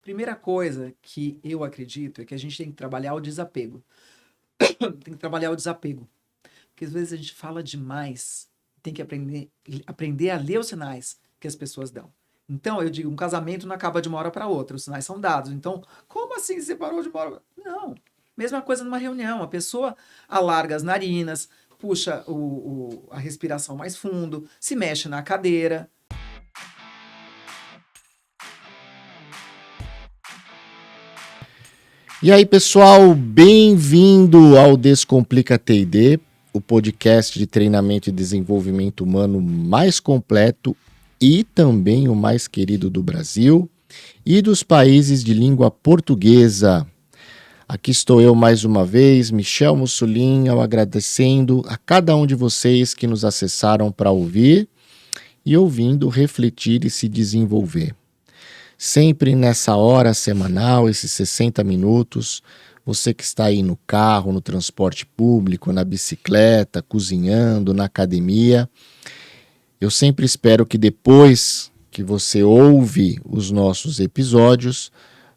Primeira coisa que eu acredito é que a gente tem que trabalhar o desapego. Tem que trabalhar o desapego. Porque às vezes a gente fala demais, tem que aprender a ler os sinais que as pessoas dão. Então, eu digo, um casamento não acaba de uma hora para outra, os sinais são dados. Então, como assim separou de uma hora? Não. Mesma coisa numa reunião, a pessoa alarga as narinas, puxa a respiração mais fundo, se mexe na cadeira. E aí, pessoal, bem-vindo ao Descomplica T&D, o podcast de treinamento e desenvolvimento humano mais completo e também o mais querido do Brasil e dos países de língua portuguesa. Aqui estou eu mais uma vez, Michel Mussolin, agradecendo a cada um de vocês que nos acessaram para ouvir e ouvindo refletir e se desenvolver. Sempre nessa hora semanal, esses 60 minutos, você que está aí no carro, no transporte público, na bicicleta, cozinhando, na academia, eu sempre espero que depois que você ouve os nossos episódios,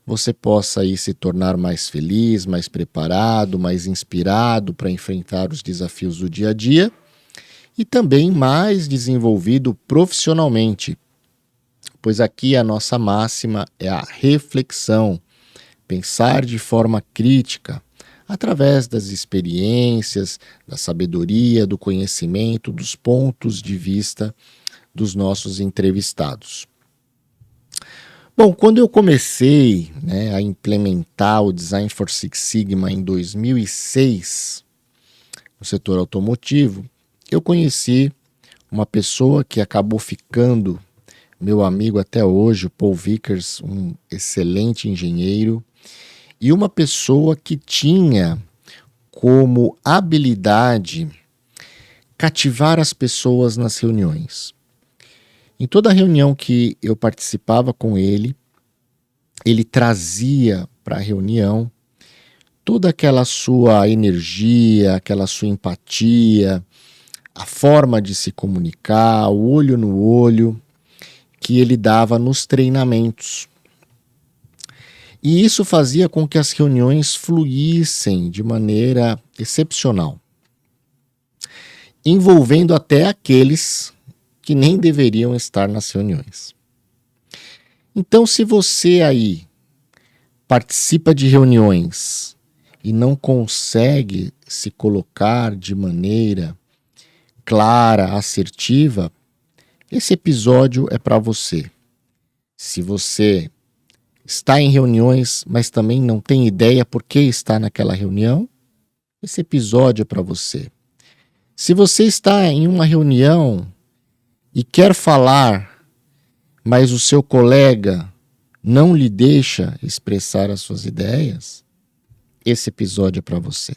você possa aí se tornar mais feliz, mais preparado, mais inspirado para enfrentar os desafios do dia a dia e também mais desenvolvido profissionalmente, pois aqui a nossa máxima é a reflexão, pensar de forma crítica, através das experiências, da sabedoria, do conhecimento, dos pontos de vista dos nossos entrevistados. Bom, quando eu comecei a implementar o Design for Six Sigma em 2006, no setor automotivo, eu conheci uma pessoa que acabou ficando meu amigo até hoje, o Paul Vickers, um excelente engenheiro, e uma pessoa que tinha como habilidade cativar as pessoas nas reuniões. Em toda reunião que eu participava com ele trazia para a reunião toda aquela sua energia, aquela sua empatia, a forma de se comunicar, o olho no olho, que ele dava nos treinamentos. E isso fazia com que as reuniões fluíssem de maneira excepcional, envolvendo até aqueles que nem deveriam estar nas reuniões. Então, se você aí participa de reuniões e não consegue se colocar de maneira clara, assertiva, esse episódio é para você. Se você está em reuniões, mas também não tem ideia por que está naquela reunião, esse episódio é para você. Se você está em uma reunião e quer falar, mas o seu colega não lhe deixa expressar as suas ideias, esse episódio é para você.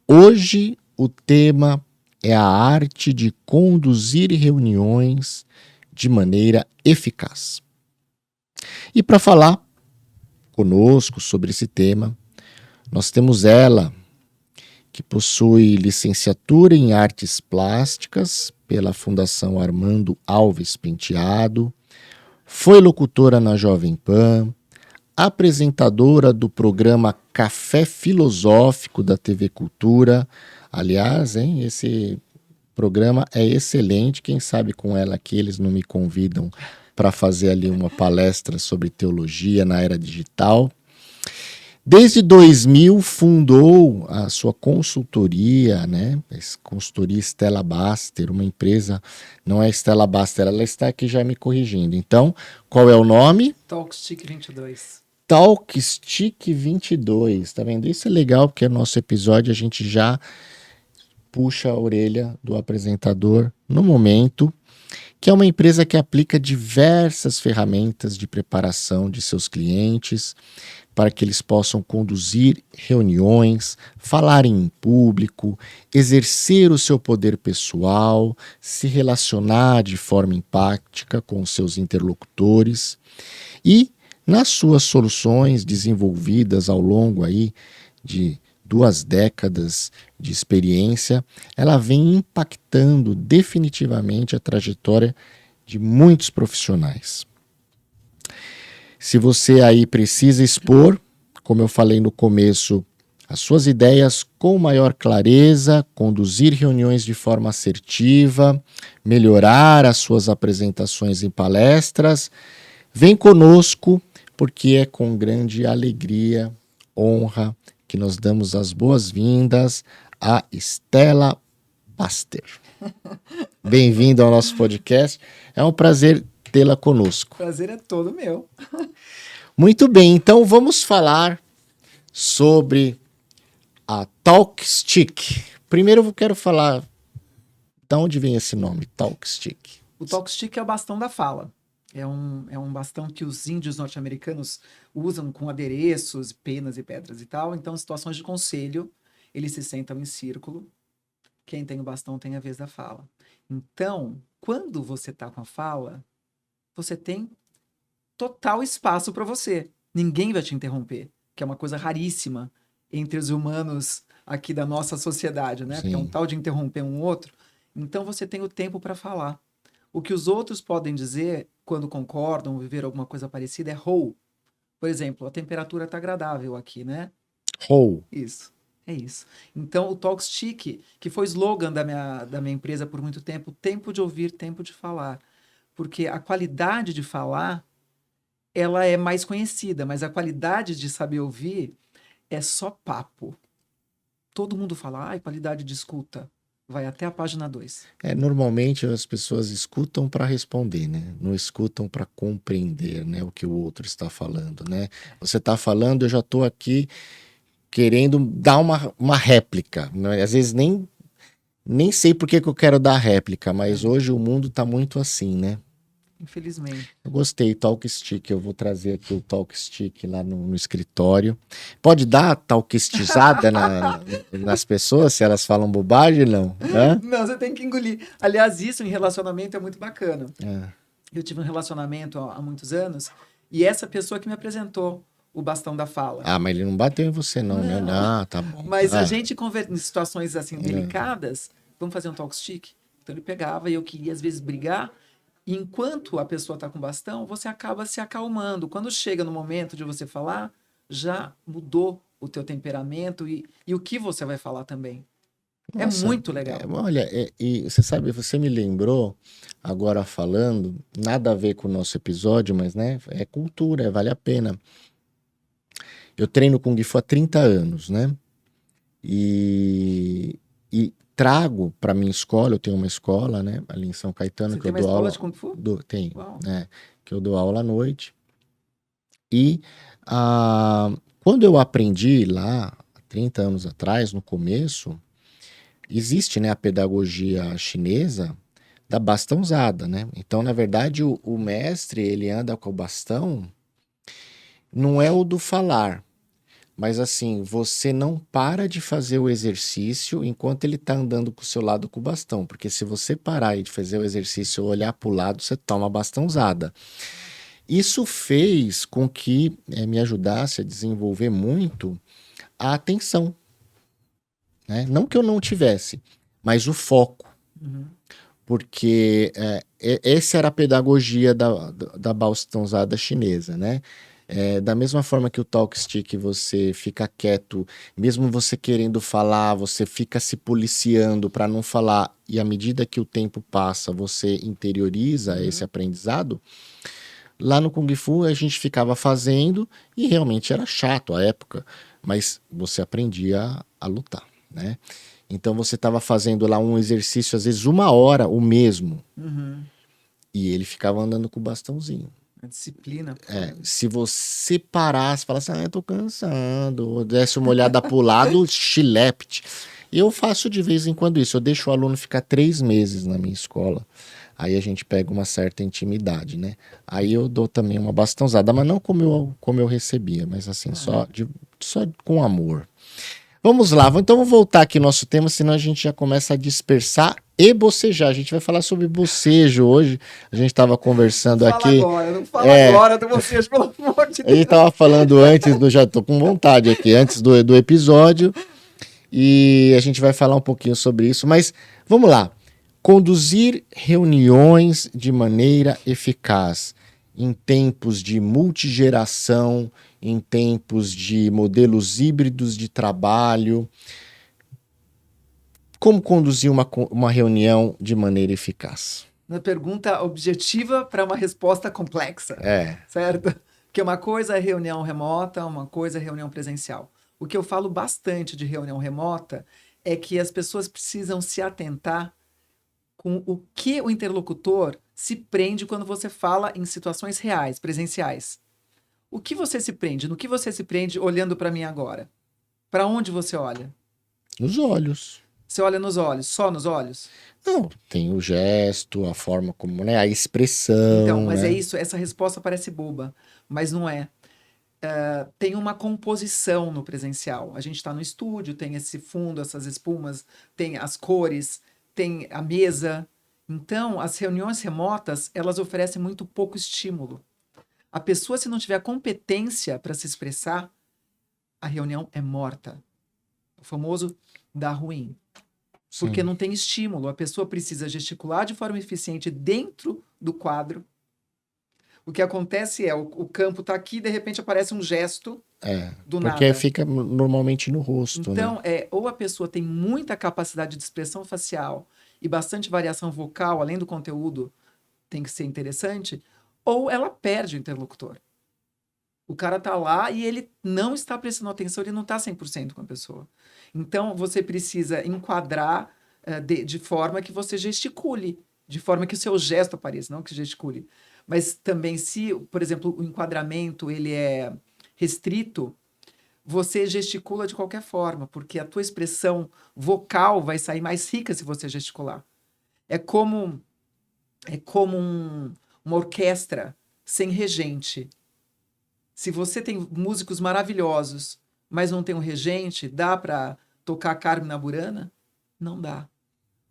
Hoje o tema é a arte de conduzir reuniões de maneira eficaz. E para falar conosco sobre esse tema, nós temos ela, que possui licenciatura em Artes Plásticas pela Fundação Armando Alves Penteado, foi locutora na Jovem Pan, apresentadora do programa Café Filosófico da TV Cultura. Aliás, esse programa é excelente. Quem sabe com ela aqui eles não me convidam para fazer ali uma palestra sobre teologia na era digital. Desde 2000 fundou a sua consultoria, consultoria Stella Baster, uma empresa, não é Stella Baster, ela está aqui já me corrigindo. Então, qual é o nome? Talkstick 22. Talkstick 22, tá vendo? Isso é legal porque no nosso episódio a gente já puxa a orelha do apresentador no momento, que é uma empresa que aplica diversas ferramentas de preparação de seus clientes para que eles possam conduzir reuniões, falar em público, exercer o seu poder pessoal, se relacionar de forma empática com seus interlocutores e nas suas soluções desenvolvidas ao longo aí de 2 décadas de experiência, ela vem impactando definitivamente a trajetória de muitos profissionais. Se você aí precisa expor, como eu falei no começo, as suas ideias com maior clareza, conduzir reuniões de forma assertiva, melhorar as suas apresentações em palestras, vem conosco, porque é com grande alegria, honra, que nós damos as boas-vindas a Stella Baster. Bem-vindo ao nosso podcast. É um prazer tê-la conosco. O prazer é todo meu. Muito bem, então vamos falar sobre a Talkstick. Primeiro eu quero falar de onde vem esse nome, Talkstick. O Talkstick é o bastão da fala. É um bastão que os índios norte-americanos usam com adereços, penas e pedras e tal. Então, em situações de conselho, eles se sentam em círculo. Quem tem o bastão tem a vez da fala. Então, quando você está com a fala, você tem total espaço para você. Ninguém vai te interromper, que é uma coisa raríssima entre os humanos aqui da nossa sociedade, né? Sim. Porque é um tal de interromper um outro. Então, você tem o tempo para falar. O que os outros podem dizer quando concordam ou viver alguma coisa parecida é "ho". Por exemplo, a temperatura está agradável aqui, né? Ho. Isso, é isso. Então, o Talkstick, que foi slogan da minha empresa por muito tempo, tempo de ouvir, tempo de falar. Porque a qualidade de falar, ela é mais conhecida, mas a qualidade de saber ouvir é só papo. Todo mundo fala, qualidade de escuta. Vai até a página 2. Normalmente as pessoas escutam para responder, né? Não escutam para compreender, né, o que o outro está falando, né? Você está falando, eu já estou aqui querendo dar uma réplica, né? Às vezes nem sei por que eu quero dar réplica, mas hoje o mundo está muito assim, né? Infelizmente. Eu gostei, Talkstick, eu vou trazer aqui o Talkstick lá no escritório. Pode dar talkistizada nas pessoas se elas falam bobagem, não? Hã? Não, você tem que engolir. Aliás, isso em relacionamento é muito bacana. É. Eu tive um relacionamento há muitos anos e essa pessoa que me apresentou o bastão da fala. Mas ele não bateu em você, não, né? Não, tá bom. Mas a gente conversa em situações assim delicadas, vamos fazer um Talkstick? Então ele pegava e eu queria às vezes brigar. E enquanto a pessoa está com bastão, você acaba se acalmando. Quando chega no momento de você falar, já mudou o teu temperamento e o que você vai falar também. Nossa, é muito legal. Olha, e você sabe, você me lembrou, agora falando, nada a ver com o nosso episódio, mas né, é cultura, vale a pena. Eu treino Kung Fu há 30 anos, né? E trago para minha escola, eu tenho uma escola, né, ali em São Caetano, Você que tem eu uma dou escola aula. de Kung Fu? Tenho, Uau. né? Que eu dou aula à noite. E quando eu aprendi lá, há 30 anos atrás, no começo, existe, né, a pedagogia chinesa da bastãozada, né? Então, na verdade, o mestre, ele anda com o bastão, não é o do falar, mas assim, você não para de fazer o exercício enquanto ele tá andando com o seu lado com o bastão, porque se você parar de fazer o exercício e olhar pro lado, você toma bastãozada. Isso fez com que me ajudasse a desenvolver muito a atenção, né? Não que eu não tivesse, mas o foco. Uhum. Porque essa era a pedagogia da bastãozada chinesa, né? Da mesma forma que o Talkstick, você fica quieto, mesmo você querendo falar, você fica se policiando para não falar, e à medida que o tempo passa, você interioriza esse aprendizado. Lá no Kung Fu a gente ficava fazendo e realmente era chato à época, mas você aprendia a lutar, né? Então você estava fazendo lá um exercício, às vezes 1 hora, o mesmo, e ele ficava andando com o bastãozinho. A disciplina. Se você parasse, falasse, eu tô cansando, ou desse uma olhada pro lado, chilepte. Eu faço de vez em quando isso, eu deixo o aluno ficar 3 meses na minha escola. Aí a gente pega uma certa intimidade, né? Aí eu dou também uma bastãozada, mas não como eu recebia, mas assim, só com amor. Vamos lá, então vamos voltar aqui no nosso tema, senão a gente já começa a dispersar e bocejar. A gente vai falar sobre bocejo hoje. A gente estava conversando aqui. Não fala agora do bocejo, pelo amor de Deus. A gente estava falando antes já tô com vontade aqui, antes do episódio. E a gente vai falar um pouquinho sobre isso, mas vamos lá. Conduzir reuniões de maneira eficaz. em tempos de multigeração, em tempos de modelos híbridos de trabalho. Como conduzir uma reunião de maneira eficaz? Uma pergunta objetiva para uma resposta complexa, certo? Porque uma coisa é reunião remota, uma coisa é reunião presencial. O que eu falo bastante de reunião remota é que as pessoas precisam se atentar com o que o interlocutor se prende quando você fala em situações reais, presenciais. O que você se prende? No que você se prende olhando para mim agora? Para onde você olha? Nos olhos. Você olha nos olhos, só nos olhos? Não, tem o gesto, a forma como, né, a expressão. Então, mas né? é isso, essa resposta parece boba, mas não é. Tem uma composição no presencial. A gente está no estúdio, tem esse fundo, essas espumas, tem as cores, tem a mesa. Então, as reuniões remotas, elas oferecem muito pouco estímulo. A pessoa, se não tiver competência para se expressar, a reunião é morta. O famoso dá ruim. Porque Sim. não tem estímulo. A pessoa precisa gesticular de forma eficiente dentro do quadro. O que acontece é, o campo está aqui, de repente aparece um gesto do Porque nada. fica normalmente no rosto, Então, né? ou a pessoa tem muita capacidade de expressão facial e bastante variação vocal, além do conteúdo tem que ser interessante, ou ela perde o interlocutor. O cara tá lá e ele não está prestando atenção, ele não está 100% com a pessoa. Então, você precisa enquadrar de forma que você gesticule, de forma que o seu gesto apareça, não que gesticule. Mas também, se, por exemplo, o enquadramento ele é restrito, você gesticula de qualquer forma, porque a tua expressão vocal vai sair mais rica se você gesticular. É como uma orquestra sem regente. Se você tem músicos maravilhosos, mas não tem um regente, dá para tocar Carmen na Burana? Não dá.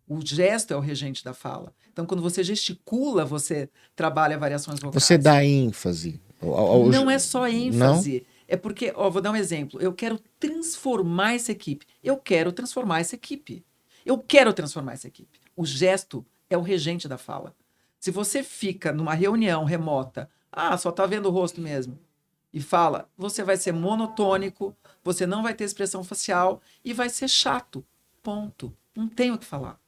O gesto é o regente da fala. Então, quando você gesticula, você trabalha variações vocais. Você dá ênfase. Não é só ênfase. Não? É porque, vou dar um exemplo. Eu quero transformar essa equipe. Eu quero transformar essa equipe. O gesto é o regente da fala. Se você fica numa reunião remota, só tá vendo o rosto mesmo, e fala, você vai ser monotônico, você não vai ter expressão facial e vai ser chato. Ponto. Não tem o que falar.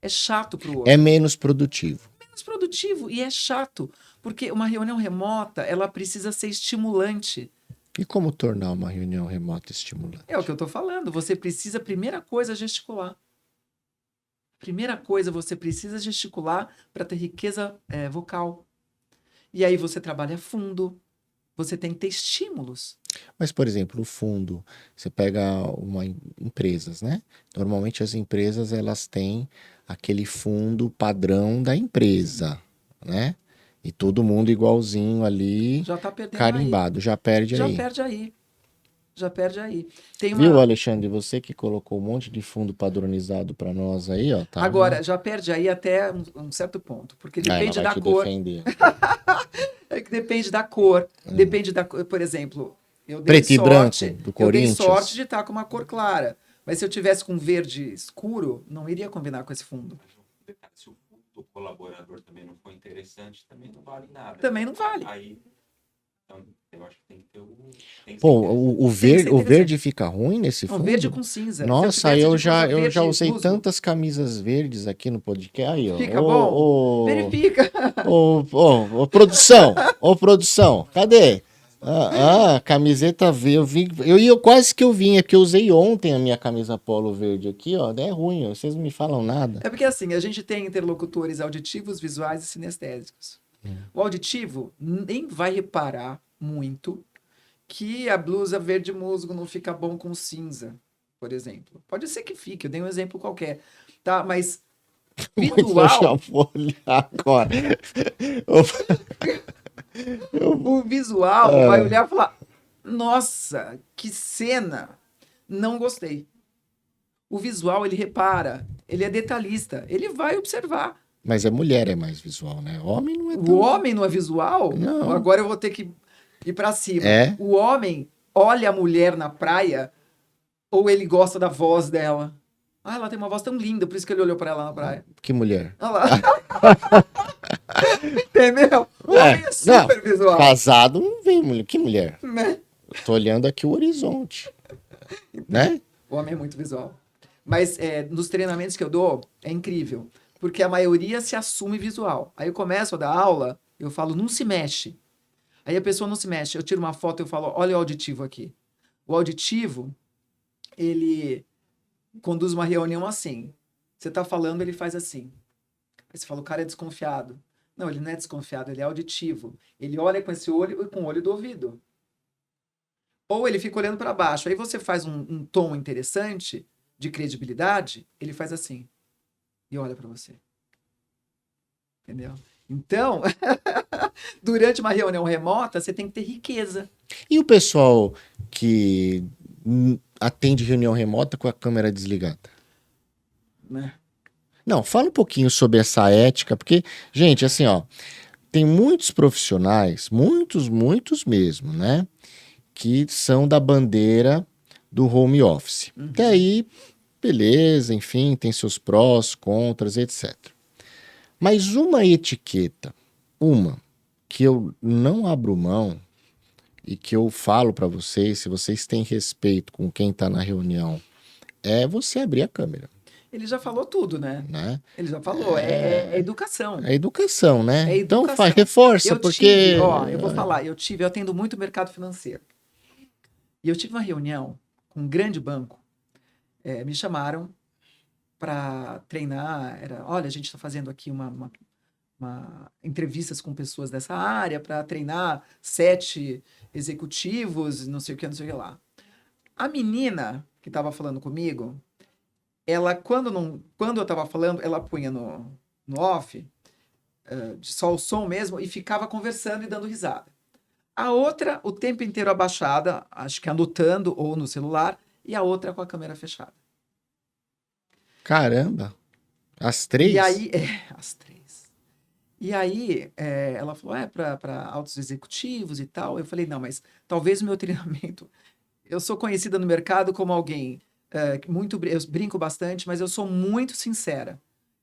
É chato pro outro. É menos produtivo. Menos produtivo e é chato, porque uma reunião remota, ela precisa ser estimulante. E como tornar uma reunião remota estimulante? É o que eu tô falando. Você precisa, primeira coisa, gesticular. Primeira coisa, você precisa gesticular para ter riqueza vocal. E aí você trabalha fundo. Você tem que ter estímulos. Mas, por exemplo, o fundo, você pega empresas, né? Normalmente as empresas, elas têm aquele fundo padrão da empresa, né? E todo mundo igualzinho ali, Já tá perdendo carimbado, já perde Já aí. perde aí. Tem Viu, Alexandre? Você que colocou um monte de fundo padronizado para nós aí, ó. Tá, Agora, já perde aí até um certo ponto, porque depende ela vai da te cor. defender. É que depende da cor. Depende da cor. Por exemplo, eu dei Preto e sorte, branco do eu dei Corinthians. sorte de estar com uma cor clara. Mas se eu tivesse com verde escuro, não iria combinar com esse fundo. Se o fundo do colaborador também não for interessante, também não vale nada. Também não vale. Aí, então, eu acho que tem que ter tem que Pô, ser o Tem que ser verde interessante. fica ruim nesse Não, fundo? verde com cinza. Nossa, Se eu tivesse de eu já verde usei musgo, tantas camisas verdes aqui no podcast. Aí, ó. Fica bom? Verifica. Produção, cadê? Camiseta verde. Eu quase que eu vim, é porque eu usei ontem a minha camisa polo verde aqui, ó. É ruim, ó, vocês não me falam nada. É porque assim, a gente tem interlocutores auditivos, visuais e sinestésicos. O auditivo nem vai reparar muito que a blusa verde musgo não fica bom com cinza, por exemplo. Pode ser que fique, eu dei um exemplo qualquer, tá? Mas visual, Vou olhar agora. o visual vai olhar e falar, nossa, que cena, não gostei. O visual, ele repara, ele é detalhista, ele vai observar. Mas a mulher é mais visual, né? Homem não é O tão... homem não é visual? Não. Agora eu vou ter que ir pra cima. É? O homem olha a mulher na praia ou ele gosta da voz dela? Ah, ela tem uma voz tão linda, por isso que ele olhou pra ela na praia. Que mulher. Olha lá. Entendeu? O homem é super visual. Casado não vem mulher. Que mulher? Né? Eu tô olhando aqui o horizonte. Né? O homem é muito visual. Mas nos treinamentos que eu dou, é incrível. Porque a maioria se assume visual. Aí eu começo a dar aula, eu falo, não se mexe. Aí a pessoa não se mexe. Eu tiro uma foto e eu falo, olha o auditivo aqui. O auditivo, ele conduz uma reunião assim. Você tá falando, ele faz assim. Aí você fala, o cara é desconfiado. Não, ele não é desconfiado, ele é auditivo. Ele olha com esse olho e com o olho do ouvido. Ou ele fica olhando para baixo. Aí você faz um tom interessante, de credibilidade, ele faz assim. E olha para você. Entendeu? Então, durante uma reunião remota, você tem que ter riqueza. E o pessoal que atende reunião remota com a câmera desligada? Né? Não, fala um pouquinho sobre essa ética, porque, gente, assim, ó, tem muitos profissionais, muitos mesmo, né, que são da bandeira do home office. Até aí, beleza, enfim, tem seus prós, contras, etc. Mas uma etiqueta, que eu não abro mão e que eu falo para vocês, se vocês têm respeito com quem está na reunião, é você abrir a câmera, Ele já falou tudo, né? né? Ele já falou, é educação. É educação, né? É Então educação. reforça, porque... Eu atendo muito o mercado financeiro. E eu tive uma reunião com um grande banco, me chamaram para treinar, olha, a gente está fazendo aqui uma entrevistas com pessoas dessa área para treinar 7 executivos, não sei o que lá. A menina que estava falando comigo, ela, quando eu estava falando, ela punha no off, só o som mesmo, e ficava conversando e dando risada. A outra, o tempo inteiro abaixada, acho que anotando ou no celular, e a outra com a câmera fechada. Caramba! As 3? E aí, as 3. E aí, ela falou, para altos executivos e tal. Eu falei, não, mas talvez o meu treinamento... Eu sou conhecida no mercado como alguém eu brinco bastante, mas eu sou muito sincera.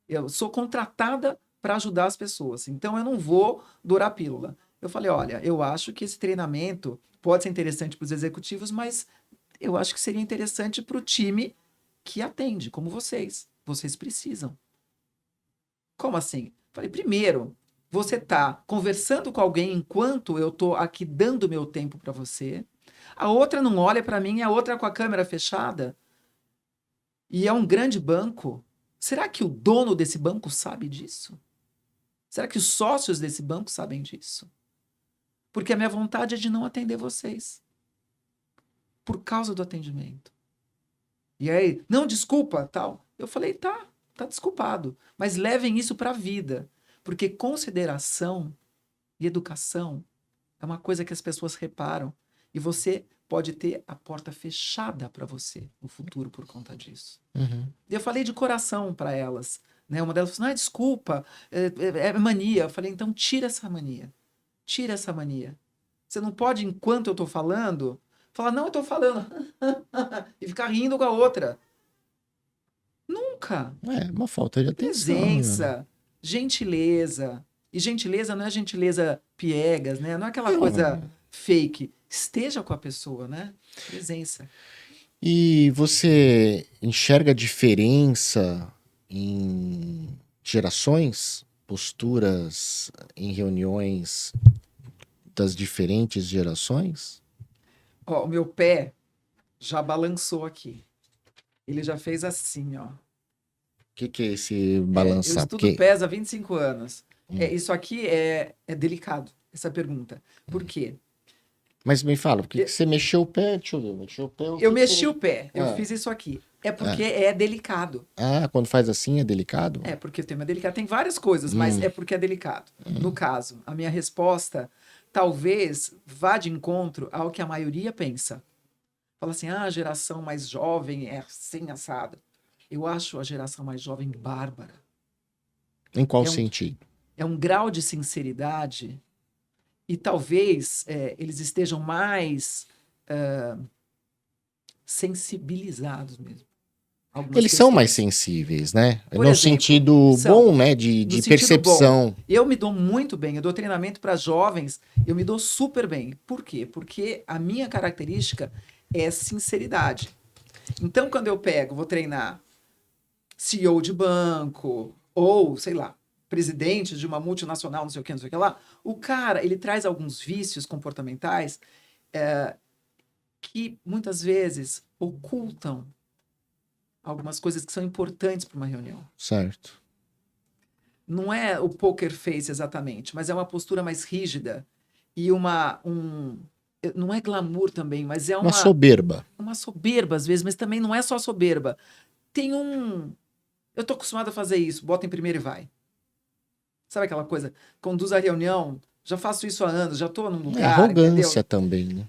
Eu sou contratada para ajudar as pessoas. Então, eu não vou dourar pílula. Eu falei, olha, eu acho que esse treinamento pode ser interessante para os executivos, mas eu acho que seria interessante para o time que atende, como vocês. Vocês precisam. Como assim? Falei, primeiro, você está conversando com alguém enquanto eu estou aqui dando meu tempo para você. A outra não olha para mim, a outra com a câmera fechada. E é um grande banco. Será que o dono desse banco sabe disso? Será que os sócios desse banco sabem disso? Porque a minha vontade é de não atender vocês. Por causa do atendimento. E aí, não, desculpa, tal. Eu falei, tá desculpado. Mas levem isso para a vida. Porque consideração e educação é uma coisa que as pessoas reparam. E você pode ter a porta fechada para você no futuro por conta disso. Uhum. E eu falei de coração para elas. Né? Uma delas falou, desculpa, é mania. Eu falei, então tira essa mania. Tira essa mania. Você não pode, enquanto eu estou falando, falar, não, eu estou falando. E ficar rindo com a outra. Nunca. É uma falta de atenção. Presença, Né? gentileza. E gentileza não é gentileza piegas, né? Não é aquela Não. coisa fake. Esteja com a pessoa, né? Presença. E você enxerga diferença em gerações, posturas em reuniões das diferentes gerações? Ó, o meu pé já balançou aqui. Ele já fez assim, ó. O que é esse balançar? Eu estudo pés há 25 anos. Isso aqui é delicado, essa pergunta. Por quê? Mas me fala, por que você mexeu o pé? Deixa eu ver, mexeu o pé. Eu mexi o pé, eu fiz isso aqui. É porque é delicado. Ah, quando faz assim é delicado? É porque o tema é delicado. Tem várias coisas, mas é porque é delicado. No caso, a minha resposta talvez vá de encontro ao que a maioria pensa. Fala assim, a geração mais jovem é assim, assado. Eu acho a geração mais jovem bárbara. Em qual sentido? É um grau de sinceridade e talvez eles estejam mais sensibilizados mesmo. algumas Eles são mais questões. sensíveis, né? Por No exemplo, sentido são. bom, né? No De sentido percepção. bom, eu me dou muito bem, eu dou treinamento para jovens, eu me dou super bem. Por quê? Porque a minha característica é sinceridade. Então, quando eu pego, vou treinar CEO de banco, ou, sei lá, presidente de uma multinacional, não sei o que, não sei o que lá, o cara, ele traz alguns vícios comportamentais que muitas vezes ocultam algumas coisas que são importantes para uma reunião. Certo. Não é o poker face exatamente, mas é uma postura mais rígida e não é glamour também, mas é Uma soberba. uma soberba às vezes, mas também não é só soberba. Tem eu tô acostumado a fazer isso, bota em primeiro e vai. Sabe aquela coisa? Conduz a reunião, já faço isso há anos, já tô num É lugar, arrogância entendeu? também, né?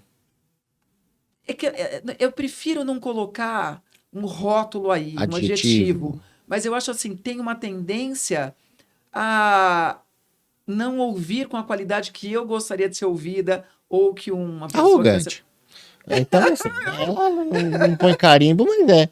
Eu prefiro não colocar um rótulo aí, um Adjetivo. adjetivo, mas eu acho assim, tem uma tendência a não ouvir com a qualidade que eu gostaria de ser ouvida ou que uma pessoa que está Arrogante. Então, assim, ela não põe carimbo, mas é.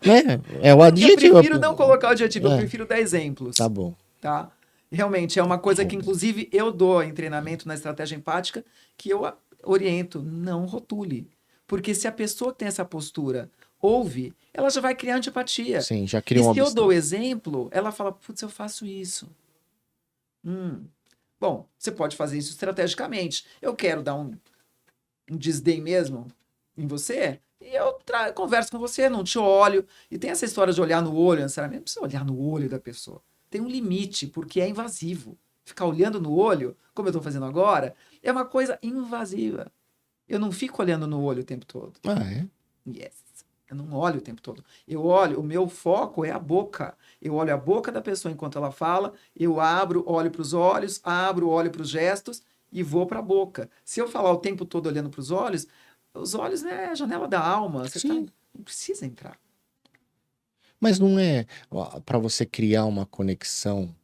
Né? É o Eu adjetivo. prefiro não colocar o adjetivo, eu É, prefiro dar tá exemplos, bom. tá? Realmente é uma coisa que, Arrogante. inclusive, eu dou em treinamento na estratégia empática, que eu oriento, não rotule. Porque se a pessoa que tem essa postura ouve, ela já vai criar antipatia. Sim, já E cria um se eu dou o obstáculo. exemplo, ela fala, putz, eu faço isso. Hum. Bom, você pode fazer isso estrategicamente. Eu quero dar um desdém mesmo em você, e eu converso com você, não te olho. E tem essa história de olhar no olho, necessariamente, não precisa olhar no olho da pessoa. Tem um limite, porque é invasivo. Ficar olhando no olho, como eu estou fazendo agora, é uma coisa invasiva. Eu não fico olhando no olho o tempo todo. Ah, é? Yes. Eu não olho o tempo todo. Eu olho, o meu foco é a boca. Eu olho a boca da pessoa enquanto ela fala, eu abro, olho para os olhos, abro, olho para os gestos e vou para a boca. Se eu falar o tempo todo olhando para os olhos é a janela da alma. Sim. Não precisa entrar. Mas não é para você criar uma conexão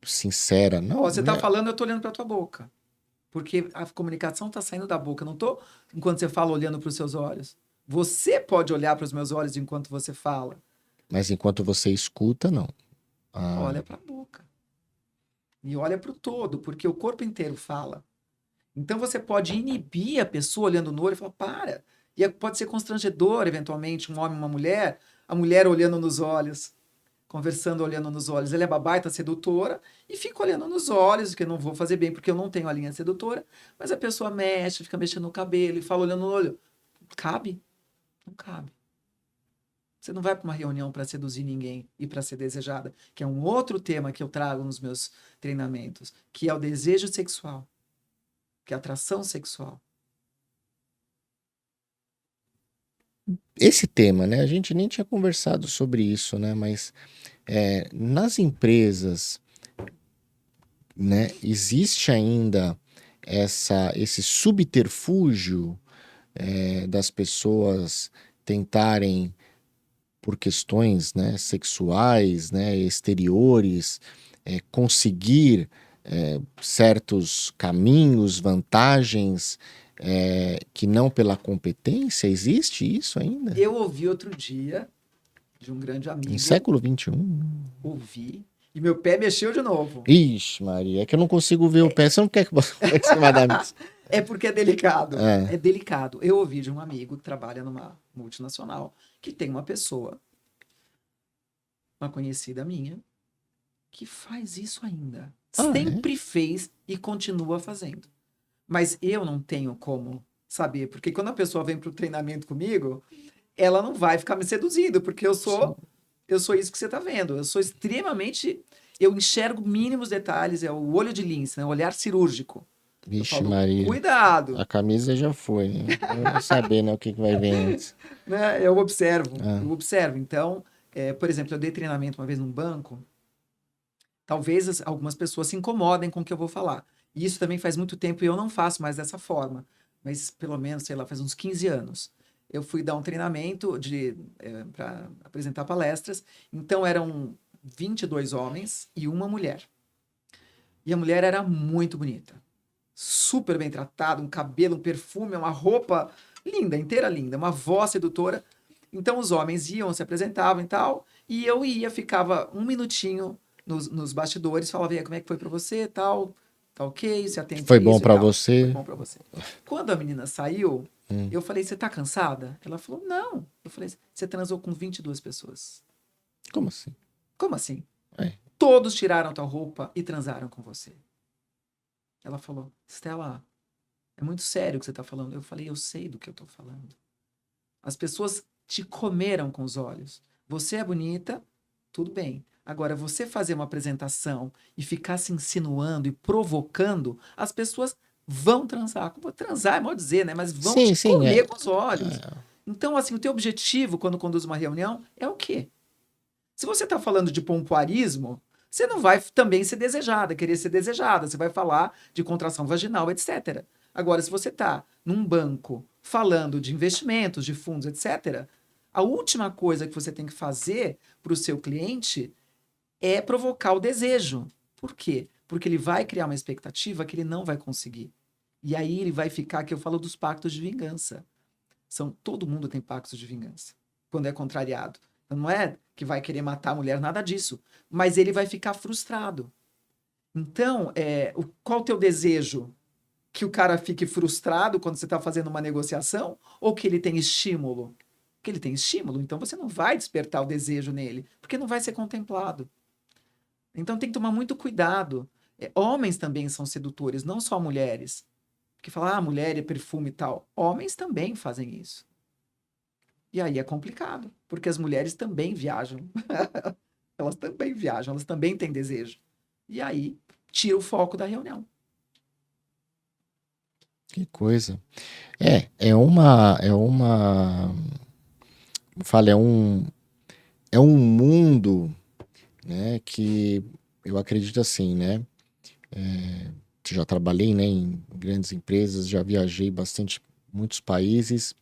sincera, Ó, não, você está né? falando, eu estou olhando para tua boca. Porque a comunicação está saindo da boca. Eu não estou, enquanto você fala, olhando para os seus olhos. Você pode olhar para os meus olhos enquanto você fala. Mas enquanto você escuta, não. Ah, Olha para a boca. E olha para o todo, porque o corpo inteiro fala. Então você pode inibir a pessoa olhando no olho e falar, para. E pode ser constrangedor, eventualmente, um homem e uma mulher, a mulher olhando nos olhos, conversando olhando nos olhos. Ela é babaita sedutora e fica olhando nos olhos, que eu não vou fazer bem porque eu não tenho a linha sedutora, mas a pessoa mexe, fica mexendo no cabelo e fala olhando no olho. Cabe? Não cabe. Você não vai para uma reunião para seduzir ninguém e para ser desejada, que é um outro tema que eu trago nos meus treinamentos, que é o desejo sexual, que é a atração sexual. esse tema, né? A gente nem tinha conversado sobre isso, né? Mas nas empresas, né? Existe ainda esse subterfúgio das pessoas tentarem por questões, né, sexuais, né, exteriores, conseguir certos caminhos, vantagens, que não pela competência. Existe isso ainda? Eu ouvi outro dia de um grande Em amigo, século XXI? ouvi, e meu pé mexeu de novo. Ixi, Maria, é que eu não consigo ver o pé. Você não quer que você vai dar isso? É porque é delicado. É, É delicado. Eu ouvi de um amigo que trabalha numa multinacional que tem uma pessoa, uma conhecida minha, que faz isso ainda. ah, é? Sempre fez e continua fazendo. Mas eu não tenho como saber, porque quando a pessoa vem para o treinamento comigo, ela não vai ficar me seduzindo, porque Sim. eu sou isso que você está vendo. Eu sou extremamente, eu enxergo mínimos detalhes, é o olho de lince, né? O olhar cirúrgico. Eu Vixe, falo, Maria. cuidado, A camisa já foi, né? Eu vou saber, né, o que vai vir antes. né? Eu observo, Ah, eu observo. Então, por exemplo, eu dei treinamento uma vez num banco. Talvez algumas pessoas se incomodem com o que eu vou falar. E isso também faz muito tempo e eu não faço mais dessa forma. Mas pelo menos, sei lá, faz uns 15 anos. Eu fui dar um treinamento para apresentar palestras. Então eram 22 homens e uma mulher. E a mulher era muito bonita. Super bem tratada, um cabelo, um perfume, uma roupa linda, inteira linda, uma voz sedutora. Então os homens iam, se apresentavam e tal, e eu ficava um minutinho nos bastidores, falava, e aí, como é que foi pra você, tal, tá ok, você atende Foi isso bom e pra tal. Foi você? bom pra você. Quando a menina saiu, Hum. eu falei, você tá cansada? Ela falou, não. Eu falei, você transou com 22 pessoas. Como assim? Como assim? É. Todos tiraram tua roupa e transaram com você. Ela falou, Stella, é muito sério o que você tá falando. Eu falei, eu sei do que eu tô falando. As pessoas te comeram com os olhos. Você é bonita, tudo bem. Agora, você fazer uma apresentação e ficar se insinuando e provocando, as pessoas vão transar. Transar é mal dizer, né? Mas vão Sim, te sim, comer com os olhos. É. Então, assim, o teu objetivo quando conduz uma reunião é o quê? Se você está falando de pompoarismo, você não vai também ser desejada, querer ser desejada. Você vai falar de contração vaginal, etc. Agora, se você está num banco falando de investimentos, de fundos, etc., a última coisa que você tem que fazer para o seu cliente é provocar o desejo. Por quê? Porque ele vai criar uma expectativa que ele não vai conseguir. E aí ele vai ficar, que eu falo dos pactos de vingança. Todo mundo tem pactos de vingança, quando é contrariado. Então, não é que vai querer matar a mulher, nada disso. Mas ele vai ficar frustrado. Então, qual o teu desejo? Que o cara fique frustrado quando você está fazendo uma negociação? Ou que ele tem estímulo? Que ele tem estímulo, então você não vai despertar o desejo nele, porque não vai ser contemplado. Então tem que tomar muito cuidado. Homens também são sedutores, não só mulheres. Que falam, mulher é perfume e tal. Homens também fazem isso. E aí é complicado, porque as mulheres também viajam. Elas também viajam, elas também têm desejo. E aí tira o foco da reunião. Que coisa. Fala, é um mundo, né, que eu acredito assim, né, já trabalhei, né, em grandes empresas, já viajei bastante, muitos países.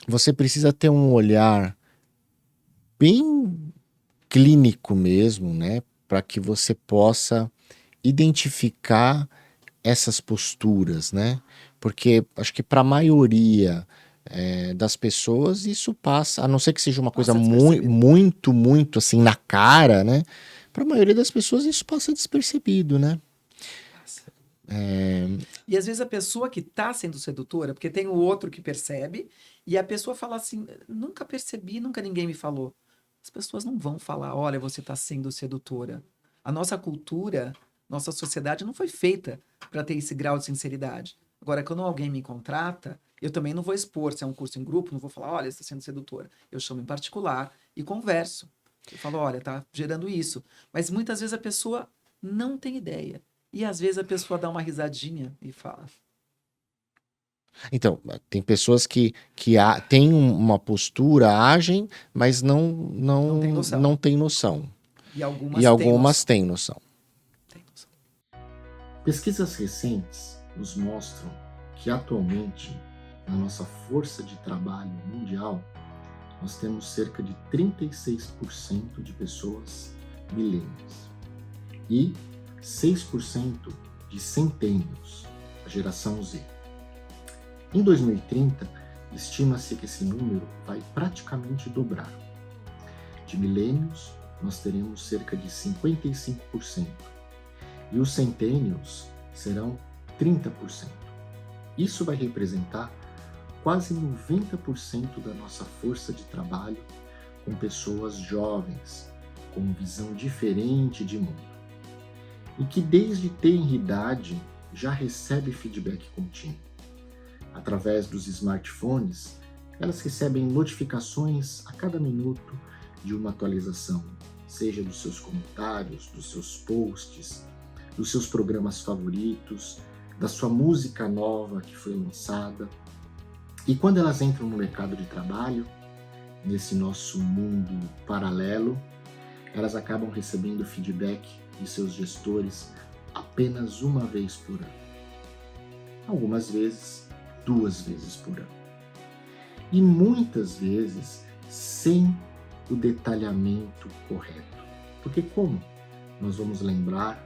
Você precisa ter um olhar bem clínico mesmo, né, para que você possa identificar essas posturas, né? Porque acho que para a maioria das pessoas isso passa, a não ser que seja uma coisa Passa despercebido. muito assim na cara, né? Para a maioria das pessoas isso passa despercebido, né? E às vezes a pessoa que está sendo sedutora, porque tem o outro que percebe, e a pessoa fala assim: nunca percebi, nunca ninguém me falou. As pessoas não vão falar: olha, você está sendo sedutora. A nossa cultura, nossa sociedade não foi feita para ter esse grau de sinceridade. Agora, quando alguém me contrata, eu também não vou expor, se é um curso em grupo, não vou falar: olha, você está sendo sedutora. Eu chamo em particular e converso. Eu falo: olha, tá gerando isso. Mas muitas vezes a pessoa não tem ideia. E às vezes a pessoa dá uma risadinha e fala. Então, tem pessoas que têm uma postura, agem, mas Não tem noção. não tem noção. E algumas, E algumas têm noção. têm noção. Pesquisas recentes nos mostram que atualmente, na nossa força de trabalho mundial, nós temos cerca de 36% de pessoas millennials e 6% de centennials, a geração Z. Em 2030, estima-se que esse número vai praticamente dobrar. De millennials, nós teremos cerca de 55%, e os centennials serão 30%. Isso vai representar quase 90% da nossa força de trabalho com pessoas jovens, com visão diferente de mundo, e que desde tenridade já recebe feedback contínuo. Através dos smartphones, elas recebem notificações a cada minuto de uma atualização, seja dos seus comentários, dos seus posts, dos seus programas favoritos, da sua música nova que foi lançada. E quando elas entram no mercado de trabalho, nesse nosso mundo paralelo, elas acabam recebendo feedback de seus gestores apenas uma vez por ano. Algumas vezes, 2 vezes por ano. E muitas vezes sem o detalhamento correto. Porque como nós vamos lembrar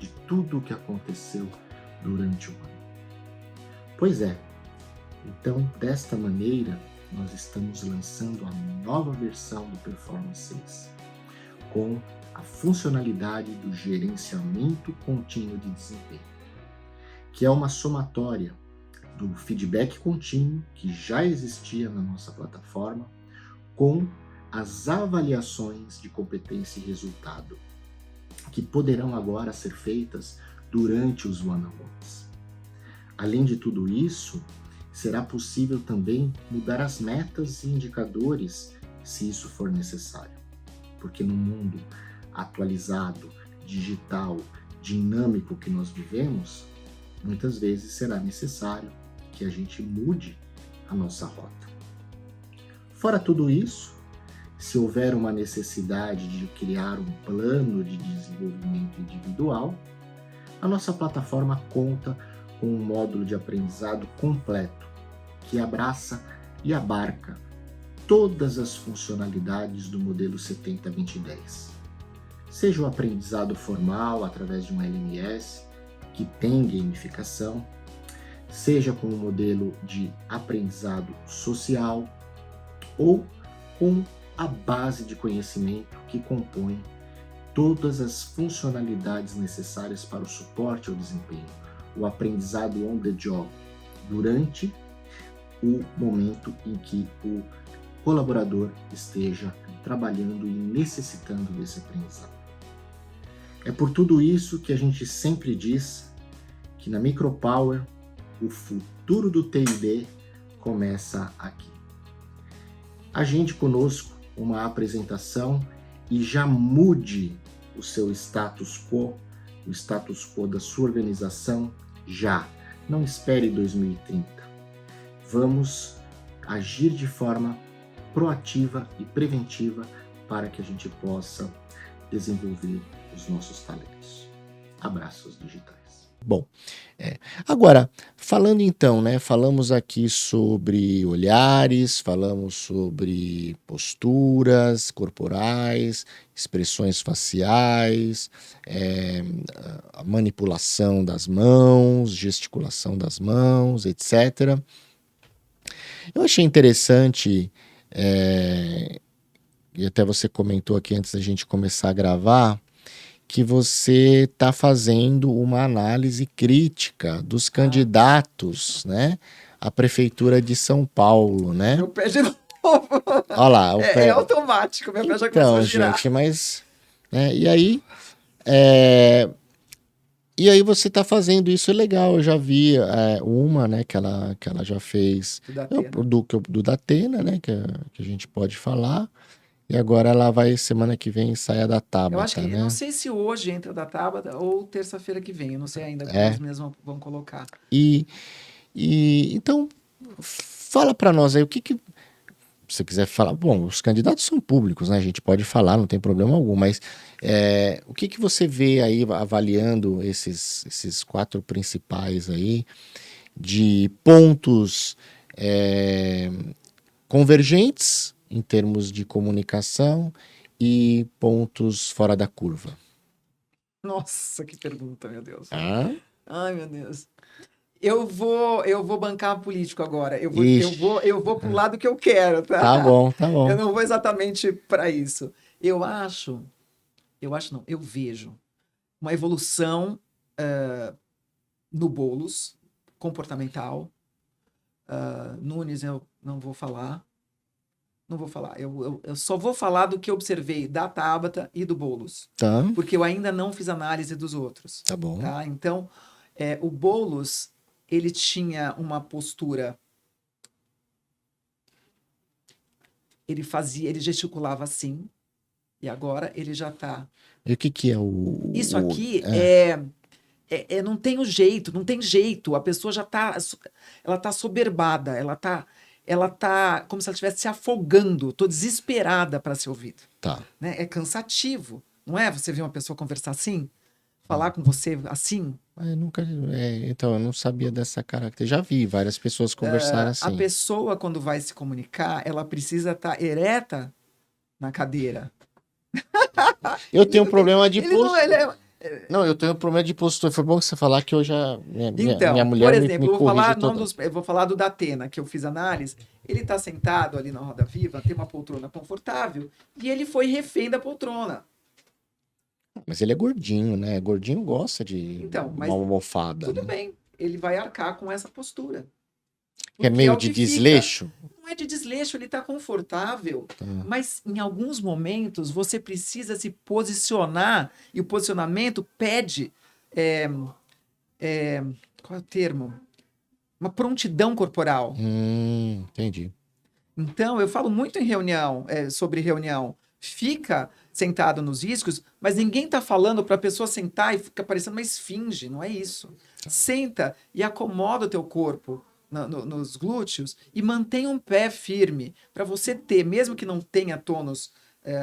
de tudo o que aconteceu durante o ano? Pois é, Então, desta maneira, nós estamos lançando a nova versão do Performance 6, com a funcionalidade do gerenciamento contínuo de desempenho, que é uma somatória do feedback contínuo que já existia na nossa plataforma, com as avaliações de competência e resultado, que poderão agora ser feitas durante os one-on-ones. Além de tudo isso, será possível também mudar as metas e indicadores se isso for necessário, porque no mundo atualizado, digital, dinâmico que nós vivemos, muitas vezes será necessário que a gente mude a nossa rota. Fora tudo isso, se houver uma necessidade de criar um plano de desenvolvimento individual, a nossa plataforma conta com um módulo de aprendizado completo que abraça e abarca todas as funcionalidades do modelo 70-20-10. Seja o aprendizado formal através de um LMS que tem gamificação, seja com o modelo de aprendizado social ou com a base de conhecimento que compõe todas as funcionalidades necessárias para o suporte ao desempenho, o aprendizado on the job, durante o momento em que o colaborador esteja trabalhando e necessitando desse aprendizado. É por tudo isso que a gente sempre diz que na Micropower o futuro do T&D começa aqui. Agende conosco uma apresentação e já mude o seu status quo, o status quo da sua organização já. Não espere 2030. Vamos agir de forma proativa e preventiva para que a gente possa desenvolver os nossos talentos. Abraços digitais. Bom, agora, falando então, né? Falamos aqui sobre olhares, falamos sobre posturas corporais, expressões faciais, a manipulação das mãos, gesticulação das mãos, etc. Eu achei interessante, e até você comentou aqui antes da gente começar a gravar, que você está fazendo uma análise crítica dos candidatos, né, à Prefeitura de São Paulo, né? Meu pé de novo. Olha lá, o pé... É automático, meu pé já começou Então, a girar. gente, mas... né, e aí você está fazendo isso, é legal, eu já vi uma, né, que ela já fez do Datena, né, que a gente pode falar. E agora ela vai, semana que vem, sai a da Tabata, Eu acho que, né? não sei se hoje entra da Tabata ou terça-feira que vem, eu não sei ainda como eles mesmos vão colocar. E então, fala para nós aí, o que se você quiser falar, bom, os candidatos são públicos, né? A gente pode falar, não tem problema algum, mas o que você vê aí, avaliando esses 4 principais aí, de pontos convergentes, em termos de comunicação, e pontos fora da curva? Nossa, que pergunta, meu Deus. Ah? Ai, meu Deus. Eu vou bancar político agora. Eu vou pro lado que eu quero, tá? Tá bom, tá bom. Eu não vou exatamente para isso. Eu vejo uma evolução no Boulos, comportamental. Nunes, eu não vou falar. Não vou falar. Eu só vou falar do que eu observei da Tabata e do Boulos. Tá. Porque eu ainda não fiz análise dos outros. Tá bom. Tá? Então, o Boulos, ele tinha uma postura... Ele gesticulava assim. E agora ele já tá... E o que é o... Isso aqui não tem jeito, não tem jeito. A pessoa já tá... Ela tá soberbada, ela tá como se ela estivesse se afogando. Tô desesperada para ser ouvida. Tá. Né? É cansativo, não é? Você ver uma pessoa conversar assim? Falar com você assim? Então, eu não sabia dessa característica. Já vi várias pessoas conversar assim. A pessoa, quando vai se comunicar, ela precisa estar ereta na cadeira. Eu tenho um problema de postura. Não, eu tenho um problema de postura. Foi bom que você falar que eu já. Então, Minha mulher por me exemplo, eu vou corrige falar, toda. eu vou falar do Datena, que eu fiz análise. Ele está sentado ali na roda viva, tem uma poltrona confortável, e ele foi refém da poltrona. Mas ele é gordinho, né? Gordinho gosta de Então, mas uma almofada, tudo né? bem, ele vai arcar com essa postura. Que é Porque meio o de que fica. desleixo. Não é de desleixo, ele está confortável. Tá. Mas em alguns momentos você precisa se posicionar, e o posicionamento pede. Qual é o termo? Uma prontidão corporal. Entendi. Então, eu falo muito em reunião, sobre reunião. Fica sentado nos riscos, mas ninguém está falando para a pessoa sentar e ficar parecendo uma esfinge, não é isso. Senta e acomoda o teu corpo nos glúteos e mantém um pé firme para você ter, mesmo que não tenha tônus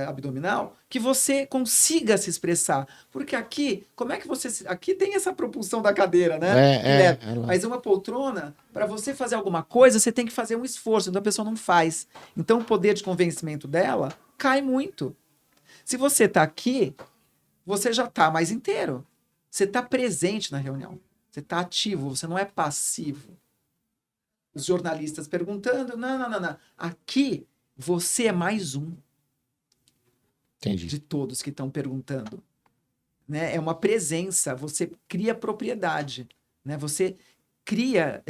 abdominal, que você consiga se expressar. Porque aqui, como é que você... Aqui tem essa propulsão da cadeira, né? Que leva. Mas uma poltrona, para você fazer alguma coisa, você tem que fazer um esforço, então a pessoa não faz. Então o poder de convencimento dela cai muito. Se você está aqui, você já está mais inteiro. Você está presente na reunião. Você está ativo, você não é passivo. Os jornalistas perguntando, não. Aqui, você é mais um. Entendi. De todos que estão perguntando. Né? É uma presença, você cria propriedade. Né? Você cria...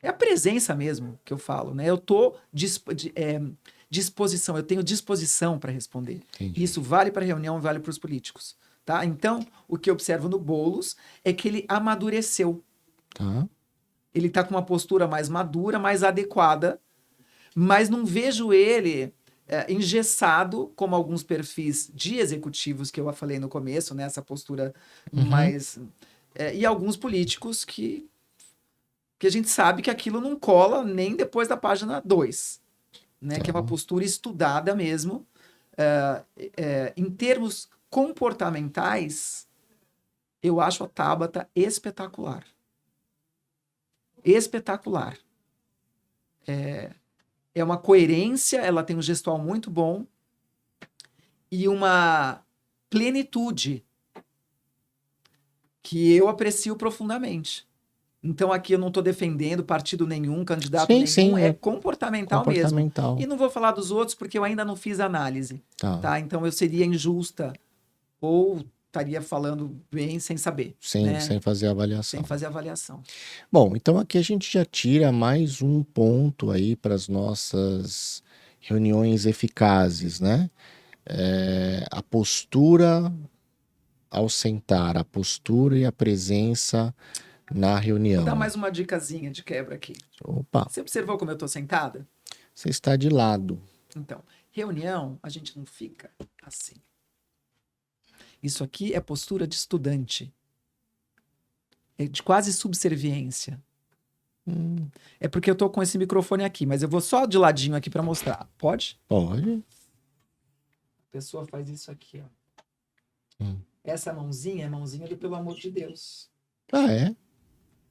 É a presença mesmo que eu falo. Né? Eu estou disposição, eu tenho disposição para responder. Entendi. Isso vale para a reunião, vale para os políticos. Tá? Então, o que eu observo no Boulos é que ele amadureceu. Tá. Ele está com uma postura mais madura, mais adequada, mas não vejo ele engessado, como alguns perfis de executivos que eu falei no começo, né? Essa postura mais... e alguns políticos que a gente sabe que aquilo não cola nem depois da página 2, né? Tá. Que é uma postura estudada mesmo. Em termos comportamentais, eu acho a Tabata espetacular. Espetacular. É uma coerência, ela tem um gestual muito bom e uma plenitude que eu aprecio profundamente. Então aqui eu não estou defendendo partido nenhum, candidato nenhum, Sim, é comportamental mesmo. E não vou falar dos outros porque eu ainda não fiz análise. Tá? Então eu seria injusta ou estaria falando bem sem saber. Sem fazer avaliação. Sem fazer avaliação. Bom, então aqui a gente já tira mais um ponto aí para as nossas reuniões eficazes, né? A postura ao sentar, a postura e a presença na reunião. Vou dar mais uma dicasinha de quebra aqui. Opa! Você observou como eu estou sentada? Você está de lado. Então, reunião, a gente não fica assim. Isso aqui é postura de estudante. É de quase subserviência. É porque eu tô com esse microfone aqui, mas eu vou só de ladinho aqui para mostrar. Pode? Pode. A pessoa faz isso aqui, ó. Essa mãozinha é mãozinha do pelo amor de Deus. Ah, é?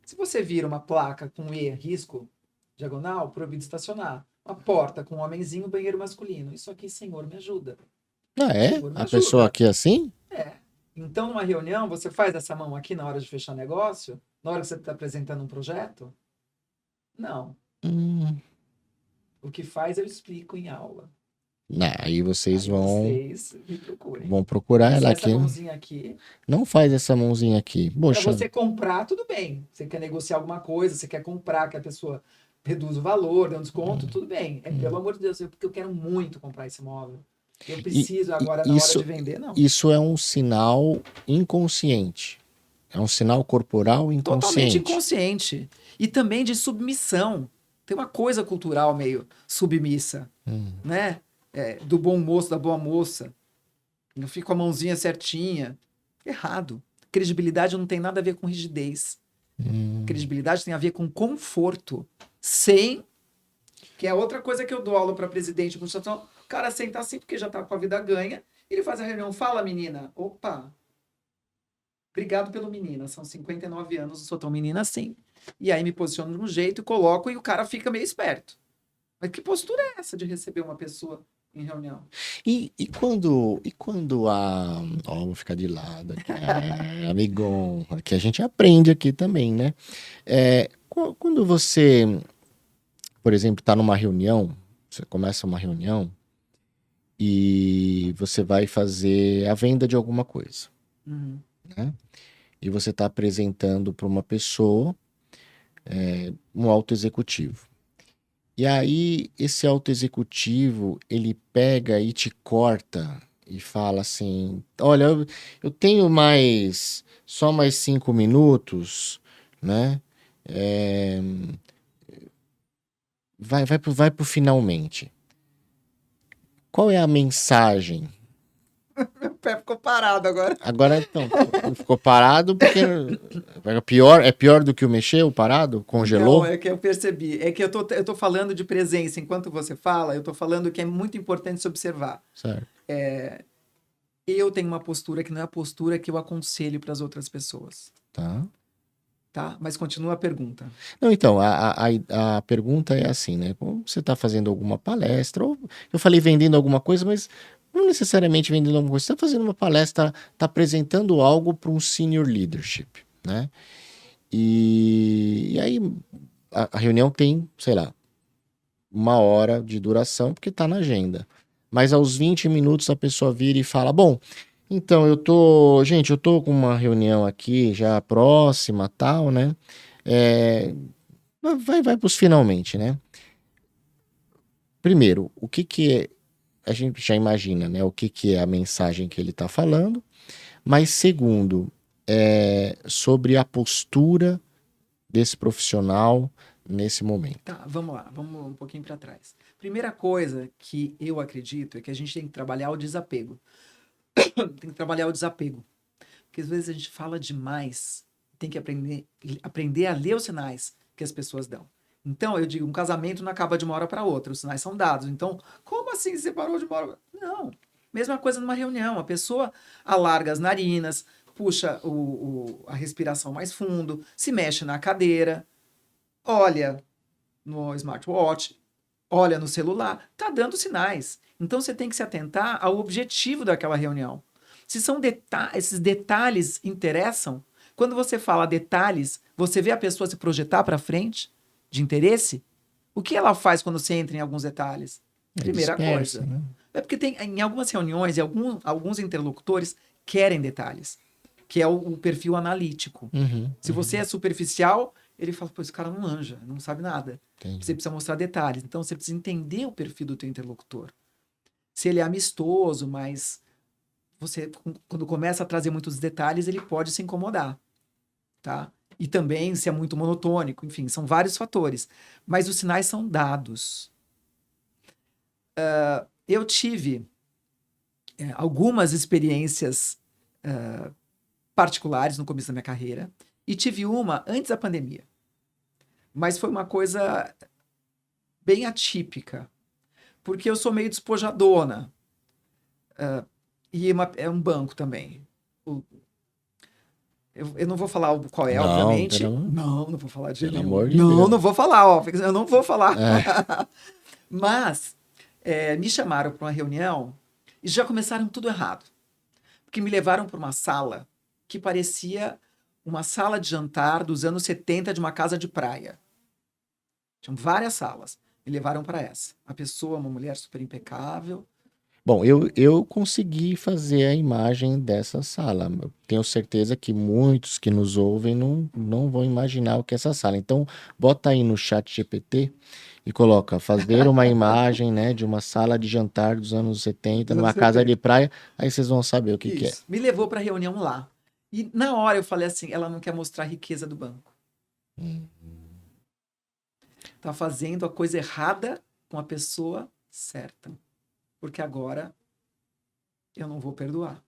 Se você vira uma placa com E, risco, diagonal, proibido estacionar. Uma porta com um homenzinho, banheiro masculino. Isso aqui, Senhor, me ajuda. Ah, é? Senhor, me A ajuda. pessoa aqui é assim? Então, numa reunião, você faz essa mão aqui na hora de fechar negócio? Na hora que você está apresentando um projeto? Não. O que faz eu explico em aula. Aí vocês Vocês me procurem. vão procurar ela aqui. Essa mãozinha aqui. Não faz essa mãozinha aqui. Para Poxa. você comprar, tudo bem. Você quer negociar alguma coisa, você quer comprar, que a pessoa reduz o valor, dê um desconto, tudo bem. Pelo amor de Deus, porque eu quero muito comprar esse imóvel. Eu preciso agora, na hora de vender, não. Isso é um sinal inconsciente. É um sinal corporal inconsciente. Totalmente inconsciente. E também de submissão. Tem uma coisa cultural meio submissa, né? Do bom moço, da boa moça. Eu fico com a mãozinha certinha. Errado. Credibilidade não tem nada a ver com rigidez. Credibilidade tem a ver com conforto. Sem... Que é outra coisa que eu dou aula para presidente de constituição. O cara senta assim porque já tá com a vida ganha. Ele faz a reunião. Fala, menina. Opa. Obrigado pelo menina. São 59 anos, não sou tão menina assim. E aí me posiciono de um jeito e coloco e o cara fica meio esperto. Mas que postura é essa de receber uma pessoa em reunião. E quando a. Ó, vou ficar de lado aqui. Amigão. Aqui a gente aprende aqui também, né? Quando você, por exemplo, está numa reunião, você começa uma reunião e você vai fazer a venda de alguma coisa, Uhum. né? E você está apresentando para uma pessoa, um alto executivo. E aí, esse alto executivo, ele pega e te corta e fala assim: Olha, eu tenho só mais 5 minutos, né? É, vai pro finalmente. Qual é a mensagem? Meu pé ficou parado agora. Agora, então, ficou parado porque é pior do que o mexer, o parado? Não, Congelou? é que eu percebi. É que eu tô falando de presença. Enquanto você fala, eu tô falando que é muito importante se observar. Certo. Eu tenho uma postura que não é a postura que eu aconselho para as outras pessoas, Tá. tá? Mas continua a pergunta. Não, então, a pergunta é assim, né? Como você está fazendo alguma palestra, ou eu falei vendendo alguma coisa, mas não necessariamente vendendo alguma coisa. Você está fazendo uma palestra, está apresentando algo para um senior leadership, né? E aí a reunião tem, sei lá, 1 hora de duração, porque está na agenda. Mas aos 20 minutos a pessoa vira e fala: Bom, então gente, eu tô com uma reunião aqui já próxima, tal, né? É, vai pros finalmente, né? Primeiro, o que que é, a gente já imagina, né? O que que é a mensagem que ele tá falando. Mas segundo, sobre a postura desse profissional nesse momento. Tá, vamos lá, vamos um pouquinho para trás. Primeira coisa que eu acredito é que a gente tem que trabalhar o desapego. Tem que trabalhar o desapego. Porque às vezes a gente fala demais, tem que aprender a ler os sinais que as pessoas dão. Então, eu digo, um casamento não acaba de uma hora para outra, os sinais são dados. Então, como assim separou de uma hora? Não. Mesma coisa numa reunião, a pessoa alarga as narinas, puxa a respiração mais fundo, se mexe na cadeira, olha no smartwatch, olha no celular, tá dando sinais. Então você tem que se atentar ao objetivo daquela reunião. Se são esses detalhes interessam, quando você fala detalhes, você vê a pessoa se projetar para frente de interesse? O que ela faz quando você entra em alguns detalhes? Primeira Dispersa, coisa. né? É porque tem em algumas reuniões e alguns interlocutores querem detalhes, que é o perfil analítico. Se você é superficial, ele fala: Pô, esse cara não anja, não sabe nada. Entendi. Você precisa mostrar detalhes. Então, você precisa entender o perfil do teu interlocutor. Se ele é amistoso, mas você, quando começa a trazer muitos detalhes, ele pode se incomodar, tá? E também se é muito monotônico, enfim, são vários fatores. Mas os sinais são dados. Eu tive algumas experiências particulares no começo da minha carreira e tive uma antes da pandemia. Mas foi uma coisa bem atípica, porque eu sou meio despojadona. E é um banco também. Eu não vou falar qual é, Não, obviamente. pelo- Não vou falar de pelo nenhum. amor de Não, Deus. não vou falar, ó. Eu não vou falar. É. Mas me chamaram para uma reunião e já começaram tudo errado. Porque me levaram para uma sala que parecia uma sala de jantar dos anos 70 de uma casa de praia. Tinham várias salas. Me levaram para essa. A pessoa, uma mulher super impecável. Bom, eu consegui fazer a imagem dessa sala. Eu tenho certeza que muitos que nos ouvem não vão imaginar o que é essa sala. Então, bota aí no chat GPT e coloca fazer uma imagem, né, de uma sala de jantar dos anos 70 Dos numa anos casa 70. de praia. Aí vocês vão saber o que que é. Isso. Me levou para a reunião lá. E na hora eu falei assim, ela não quer mostrar a riqueza do banco. Tá fazendo a coisa errada com a pessoa certa. Porque agora eu não vou perdoar.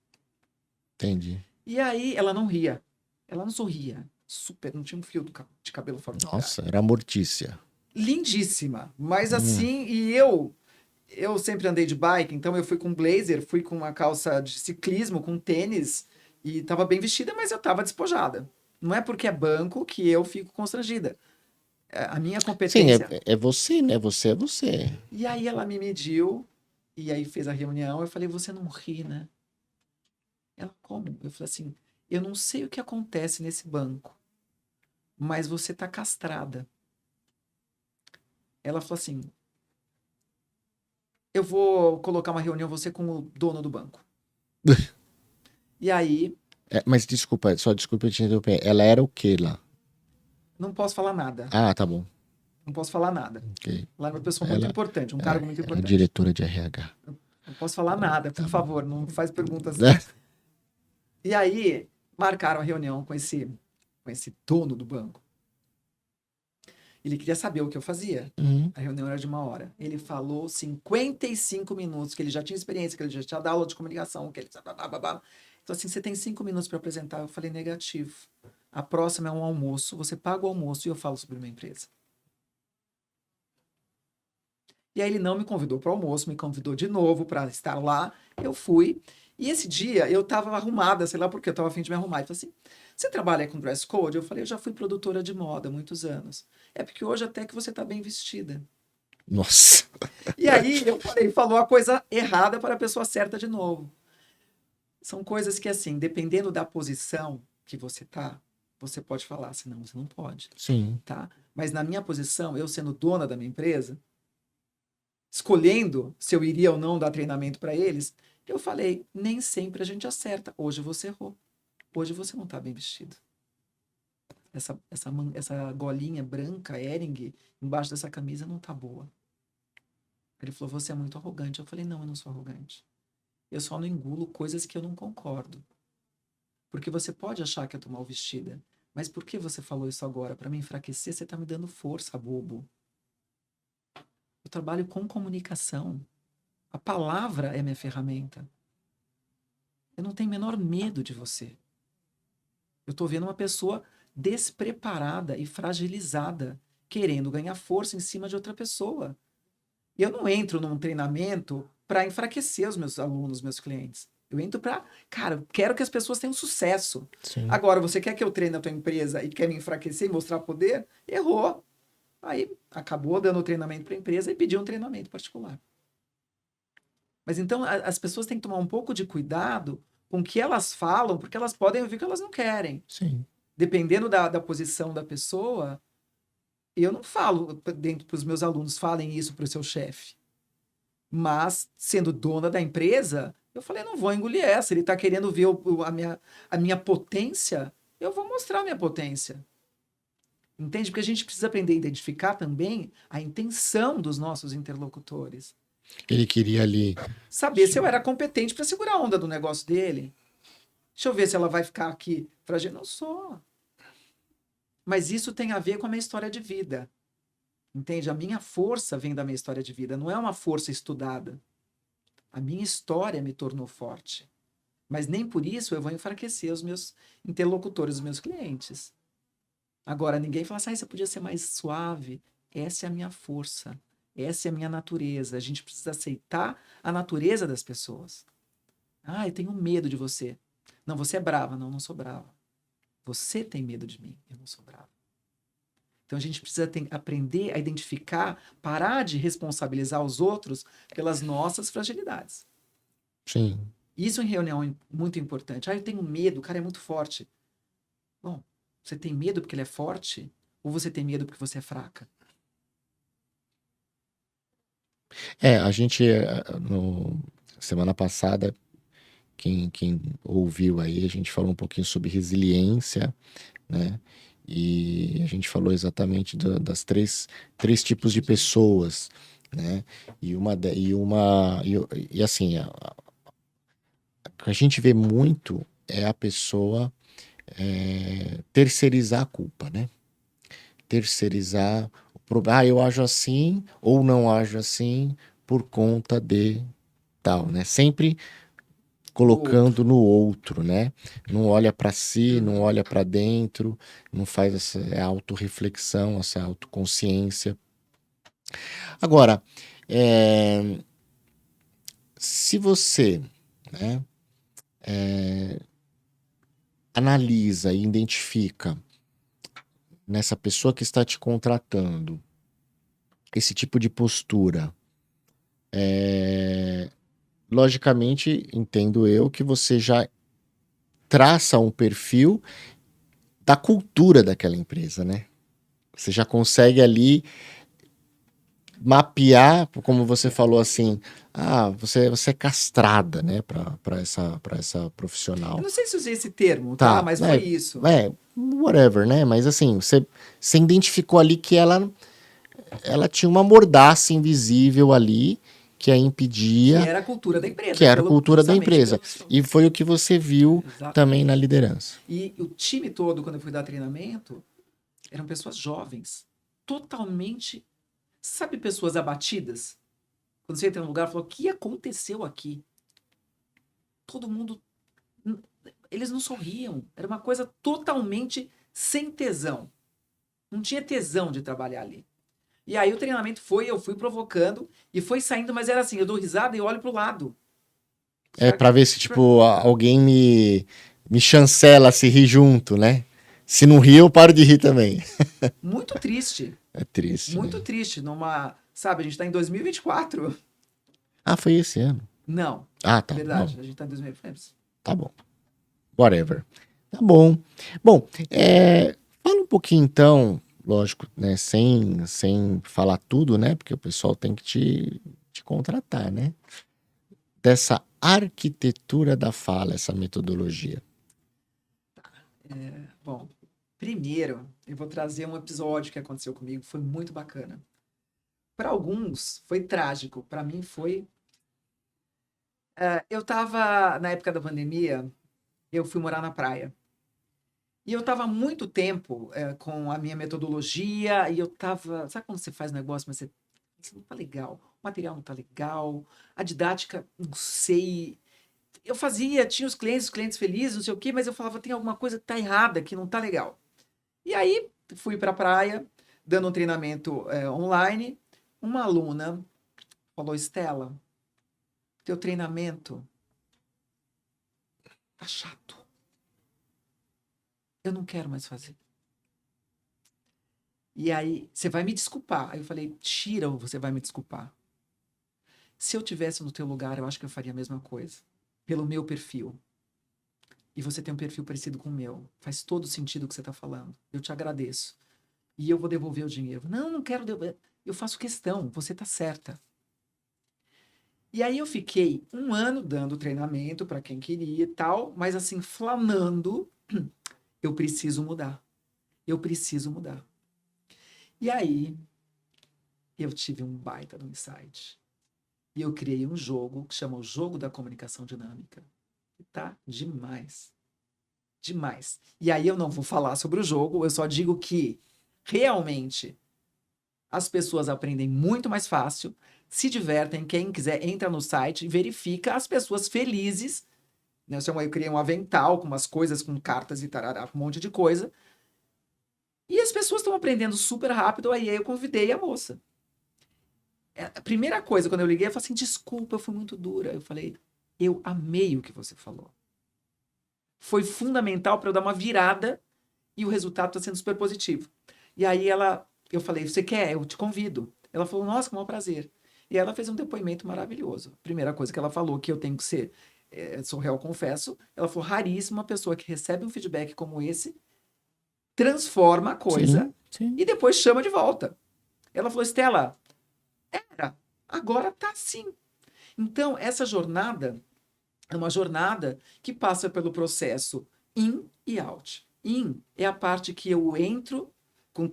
Entendi. E aí ela não ria. Ela não sorria. Super, não tinha um fio de cabelo fora do lugar. Nossa, era Mortícia. Lindíssima. Mas assim, e eu sempre andei de bike, então eu fui com blazer, fui com uma calça de ciclismo, com tênis, e tava bem vestida, mas eu tava despojada. Não é porque é banco que eu fico constrangida. A minha Sim, competência. é você, né? Você é você. E aí ela me mediu E aí fez a reunião, eu falei, você não ri, né? Ela, como? Eu falei assim, eu não sei o que acontece nesse banco, mas você tá castrada. Ela falou assim, eu vou colocar uma reunião você com o dono do banco. E aí, Mas desculpa, só desculpa eu te interromper. Ela era o que lá? não posso falar nada. Ah, tá bom. Não posso falar nada. Ok. Ela é uma pessoa muito Ela importante, um cargo muito é a importante. diretora de RH. Não posso falar nada, Tá por bom. favor, não faz perguntas. Né? E aí, marcaram a reunião com esse dono do banco. Ele queria saber o que eu fazia. Uhum. A reunião era de 1 hora. Ele falou 55 minutos, que ele já tinha experiência, que ele já tinha dado aula de comunicação, que ele... Então, assim, você tem 5 minutos para apresentar. Eu falei, negativo. A próxima é um almoço, você paga o almoço e eu falo sobre a minha empresa. E aí ele não me convidou para o almoço, me convidou de novo para estar lá. Eu fui. E esse dia eu estava arrumada, sei lá por quê, eu estava a fim de me arrumar. Ele falou assim, você trabalha com dress code? Eu falei, eu já fui produtora de moda há muitos anos. É porque hoje até que você está bem vestida. Nossa. E aí eu falei, falou a coisa errada para a pessoa certa de novo. São coisas que, assim, dependendo da posição que você tá, você pode falar, senão você não pode, Sim. tá? Mas na minha posição, eu sendo dona da minha empresa, escolhendo se eu iria ou não dar treinamento para eles, eu falei, nem sempre a gente acerta. Hoje você errou. Hoje você não tá bem vestido. Essa golinha branca, Hering, embaixo dessa camisa não tá boa. Ele falou, você é muito arrogante. Eu falei, não, eu não sou arrogante. Eu só não engulo coisas que eu não concordo. Porque você pode achar que eu tô mal vestida, mas por que você falou isso agora? Para me enfraquecer, você tá me dando força, bobo. Eu trabalho com comunicação. A palavra é minha ferramenta. Eu não tenho o menor medo de você. Eu tô vendo uma pessoa despreparada e fragilizada, querendo ganhar força em cima de outra pessoa. E eu não entro num treinamento para enfraquecer os meus alunos, meus clientes. Eu entro para, cara, eu quero que as pessoas tenham sucesso. Sim. Agora, você quer que eu treine a tua empresa e quer me enfraquecer e mostrar poder? Errou. Aí acabou dando o treinamento para a empresa e pediu um treinamento particular. Mas então as pessoas têm que tomar um pouco de cuidado com o que elas falam, porque elas podem ouvir o que elas não querem. Sim. Dependendo da posição da pessoa, eu não falo dentro para os meus alunos, falem isso para o seu chefe. Mas, sendo dona da empresa, eu falei, não vou engolir essa. Ele está querendo ver a minha potência, eu vou mostrar a minha potência. Entende? Porque a gente precisa aprender a identificar também a intenção dos nossos interlocutores. Ele queria ali. Saber se eu era competente para segurar a onda do negócio dele. Deixa eu ver se ela vai ficar aqui fragil. Não sou. Mas isso tem a ver com a minha história de vida. Entende? A minha força vem da minha história de vida. Não é uma força estudada. A minha história me tornou forte. Mas nem por isso eu vou enfraquecer os meus interlocutores, os meus clientes. Agora, ninguém fala assim, você podia ser mais suave. Essa é a minha força. Essa é a minha natureza. A gente precisa aceitar a natureza das pessoas. Ah, eu tenho medo de você. Não, você é brava. Não, não sou brava. Você tem medo de mim. Eu não sou brava. Então a gente precisa aprender a identificar, parar de responsabilizar os outros pelas nossas fragilidades. Sim. Isso em reunião é muito importante. Ah, eu tenho medo, o cara é muito forte. Bom, você tem medo porque ele é forte? Ou você tem medo porque você é fraca? A gente, semana passada, quem ouviu aí, a gente falou um pouquinho sobre resiliência, né? E a gente falou exatamente das três tipos de pessoas, né? E assim, o que a gente vê muito é a pessoa terceirizar a culpa, né? Terceirizar o problema. Ah, eu ajo assim ou não ajo assim por conta de tal, né? Sempre colocando no outro, né? Não olha para si, não olha para dentro, não faz essa autorreflexão, essa autoconsciência. Agora, se você, né, analisa e identifica nessa pessoa que está te contratando esse tipo de postura, logicamente, entendo eu que você já traça um perfil da cultura daquela empresa, né? Você já consegue ali mapear, como você falou assim, você é castrada, né, para essa Eu profissional. não sei se usei esse termo, tá? Tá, Mas foi isso. whatever, né? Mas assim, você identificou ali que ela tinha uma mordaça invisível ali que a Que impedia, era a cultura da que empresa, era a cultura da justamente empresa. E foi o que você viu também na liderança. E o time todo, quando eu fui dar treinamento, eram pessoas jovens, totalmente, sabe, pessoas abatidas? Quando você entra num lugar e fala, o que aconteceu aqui? Todo mundo, eles não sorriam, era uma coisa totalmente sem tesão. Não tinha tesão de trabalhar ali. E aí o treinamento eu fui provocando e foi saindo, mas era assim, eu dou risada e olho pro lado. É Será pra que... ver se, tipo, alguém me chancela se rir junto, né? Se não rir, eu paro de rir também. Muito triste, É triste, muito né? triste. Sabe, a gente tá em 2024. Ah, foi esse ano. Não, Ah, tá. verdade, Não, a gente tá em 2024. tá bom. Whatever. Tá bom. Bom, fala um pouquinho então, lógico, né? Sem falar tudo, né? Porque o pessoal tem que te contratar, né? Dessa arquitetura da fala, essa metodologia. Bom, primeiro, eu vou trazer um episódio que aconteceu comigo, foi muito bacana. Para alguns, foi trágico. Para mim, foi. Eu tava, na época da pandemia, eu fui morar na praia. E eu tava há muito tempo com a minha metodologia, e eu tava. Sabe quando você faz negócio, mas você. Isso não tá legal, o material não tá legal, a didática, não sei. Eu fazia, tinha os clientes felizes, não sei o quê, mas eu falava, tem alguma coisa que tá errada, que não tá legal. E aí, fui para a praia, dando um treinamento online. Uma aluna falou: Estela, teu treinamento tá chato. Eu não quero mais fazer. E aí, você vai me desculpar. Aí eu falei: tira ou você vai me desculpar. Se eu tivesse no teu lugar, eu acho que eu faria a mesma coisa. Pelo meu perfil. E você tem um perfil parecido com o meu. Faz todo sentido o que você está falando. Eu te agradeço. E eu vou devolver o dinheiro. Não, não quero devolver. Eu faço questão. Você está certa. E aí eu fiquei um ano dando treinamento para quem queria e tal, mas assim, flamando, eu preciso mudar. Eu preciso mudar. E aí eu tive um baita no insight. E eu criei um jogo que chama o Jogo da Comunicação Dinâmica. E tá demais. Demais. E aí eu não vou falar sobre o jogo, eu só digo que realmente as pessoas aprendem muito mais fácil, se divertem. Quem quiser entra no site e verifica as pessoas felizes, né? Eu criei um avental com umas coisas, com cartas e tarará, um monte de coisa. E as pessoas estão aprendendo super rápido. Aí eu convidei a moça. A primeira coisa, quando eu liguei, eu falei assim: desculpa, eu fui muito dura. Eu falei: eu amei o que você falou. Foi fundamental para eu dar uma virada e o resultado está sendo super positivo. E aí eu falei: você quer? Eu te convido. Ela falou: nossa, com o maior prazer. E ela fez um depoimento maravilhoso. Primeira coisa que ela falou, que eu tenho que ser, sou réu, confesso, ela falou: raríssima uma pessoa que recebe um feedback como esse, transforma a coisa Sim, sim. e depois chama de volta. Ela falou: Estela, agora tá assim. Então, essa jornada é uma jornada que passa pelo processo in e out. In é a parte que eu entro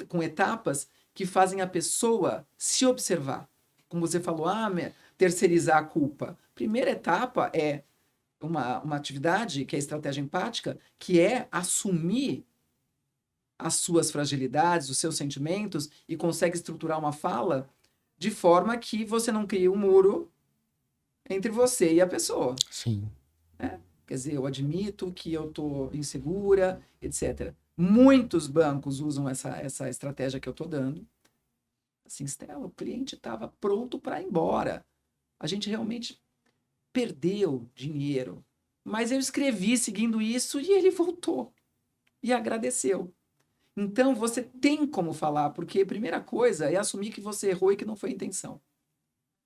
com etapas que fazem a pessoa se observar. Como você falou, terceirizar a culpa. Primeira etapa é uma atividade, que é a estratégia empática, que é assumir as suas fragilidades, os seus sentimentos, e consegue estruturar uma fala de forma que você não crie um muro entre você e a pessoa. Sim. Quer dizer, eu admito que eu estou insegura, etc. Muitos bancos usam essa estratégia que eu estou dando. Assim, Estela, o cliente estava pronto para ir embora. A gente realmente perdeu dinheiro. Mas eu escrevi seguindo isso e ele voltou. E agradeceu. Então, você tem como falar, porque a primeira coisa é assumir que você errou e que não foi a intenção.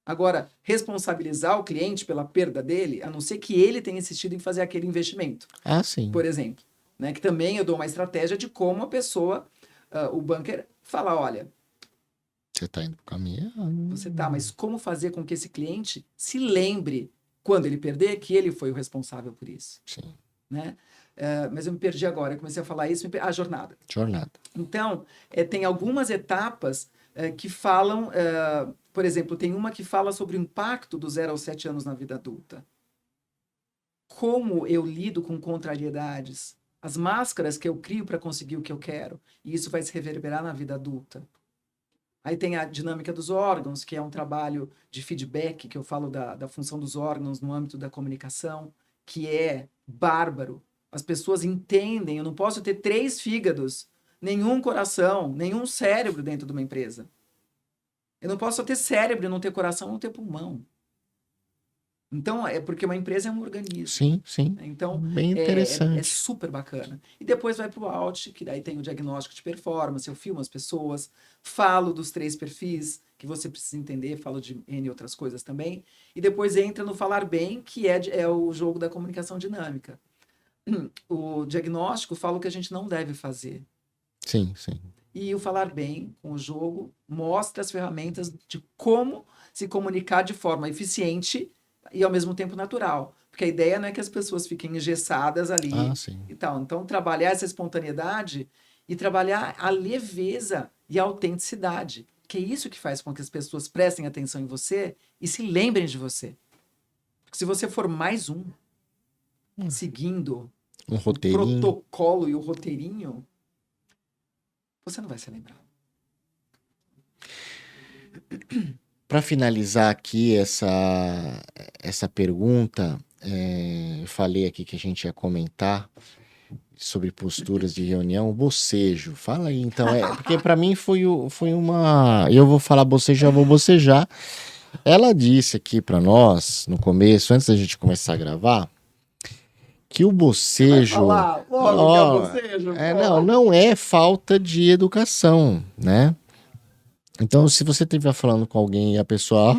Agora, responsabilizar o cliente pela perda dele, a não ser que ele tenha insistido em fazer aquele investimento, Ah, sim. por exemplo. Né? Que também eu dou uma estratégia de como a pessoa, o banker, fala, olha, Você tá indo pro caminho. você tá, mas como fazer com que esse cliente se lembre, quando ele perder, que ele foi o responsável por isso, Sim. né? Mas eu me perdi agora, eu comecei a falar isso, a jornada. Jornada. Então, tem algumas etapas que falam, por exemplo, tem uma que fala sobre o impacto do 0 aos 7 anos na vida adulta. Como eu lido com contrariedades, as máscaras que eu crio para conseguir o que eu quero, e isso vai se reverberar na vida adulta. Aí tem a dinâmica dos órgãos, que é um trabalho de feedback, que eu falo da função dos órgãos no âmbito da comunicação, que é bárbaro. As pessoas entendem, eu não posso ter 3 fígados, nenhum coração, nenhum cérebro dentro de uma empresa. Eu não posso ter cérebro, não ter coração, não ter pulmão. Então, é porque uma empresa é um organismo. Sim, sim. Então, Bem interessante. é super bacana. E depois vai para o out, que daí tem o diagnóstico de performance, eu filmo as pessoas, falo dos 3 perfis que você precisa entender, falo de N outras coisas também, e depois entra no falar bem, que é o jogo da comunicação dinâmica. O diagnóstico fala o que a gente não deve fazer. Sim, sim. E o falar bem com o jogo mostra as ferramentas de como se comunicar de forma eficiente e ao mesmo tempo natural. Porque a ideia não é que as pessoas fiquem engessadas ali Ah, sim. e tal. Então, trabalhar essa espontaneidade e trabalhar a leveza e a autenticidade. Que é isso que faz com que as pessoas prestem atenção em você e se lembrem de você. Porque se você for mais um, seguindo Um o roteirinho. protocolo e o roteirinho, você não vai ser lembrado. Para finalizar aqui essa pergunta, eu falei aqui que a gente ia comentar sobre posturas de reunião, o bocejo. Fala aí, então. Porque para mim foi uma... Eu vou falar bocejo, já vou bocejar. Ela disse aqui para nós, no começo, antes da gente começar a gravar, que o bocejo... Vai falar logo que é o bocejo. não é falta de educação, né? Então, se você estiver falando com alguém e a pessoa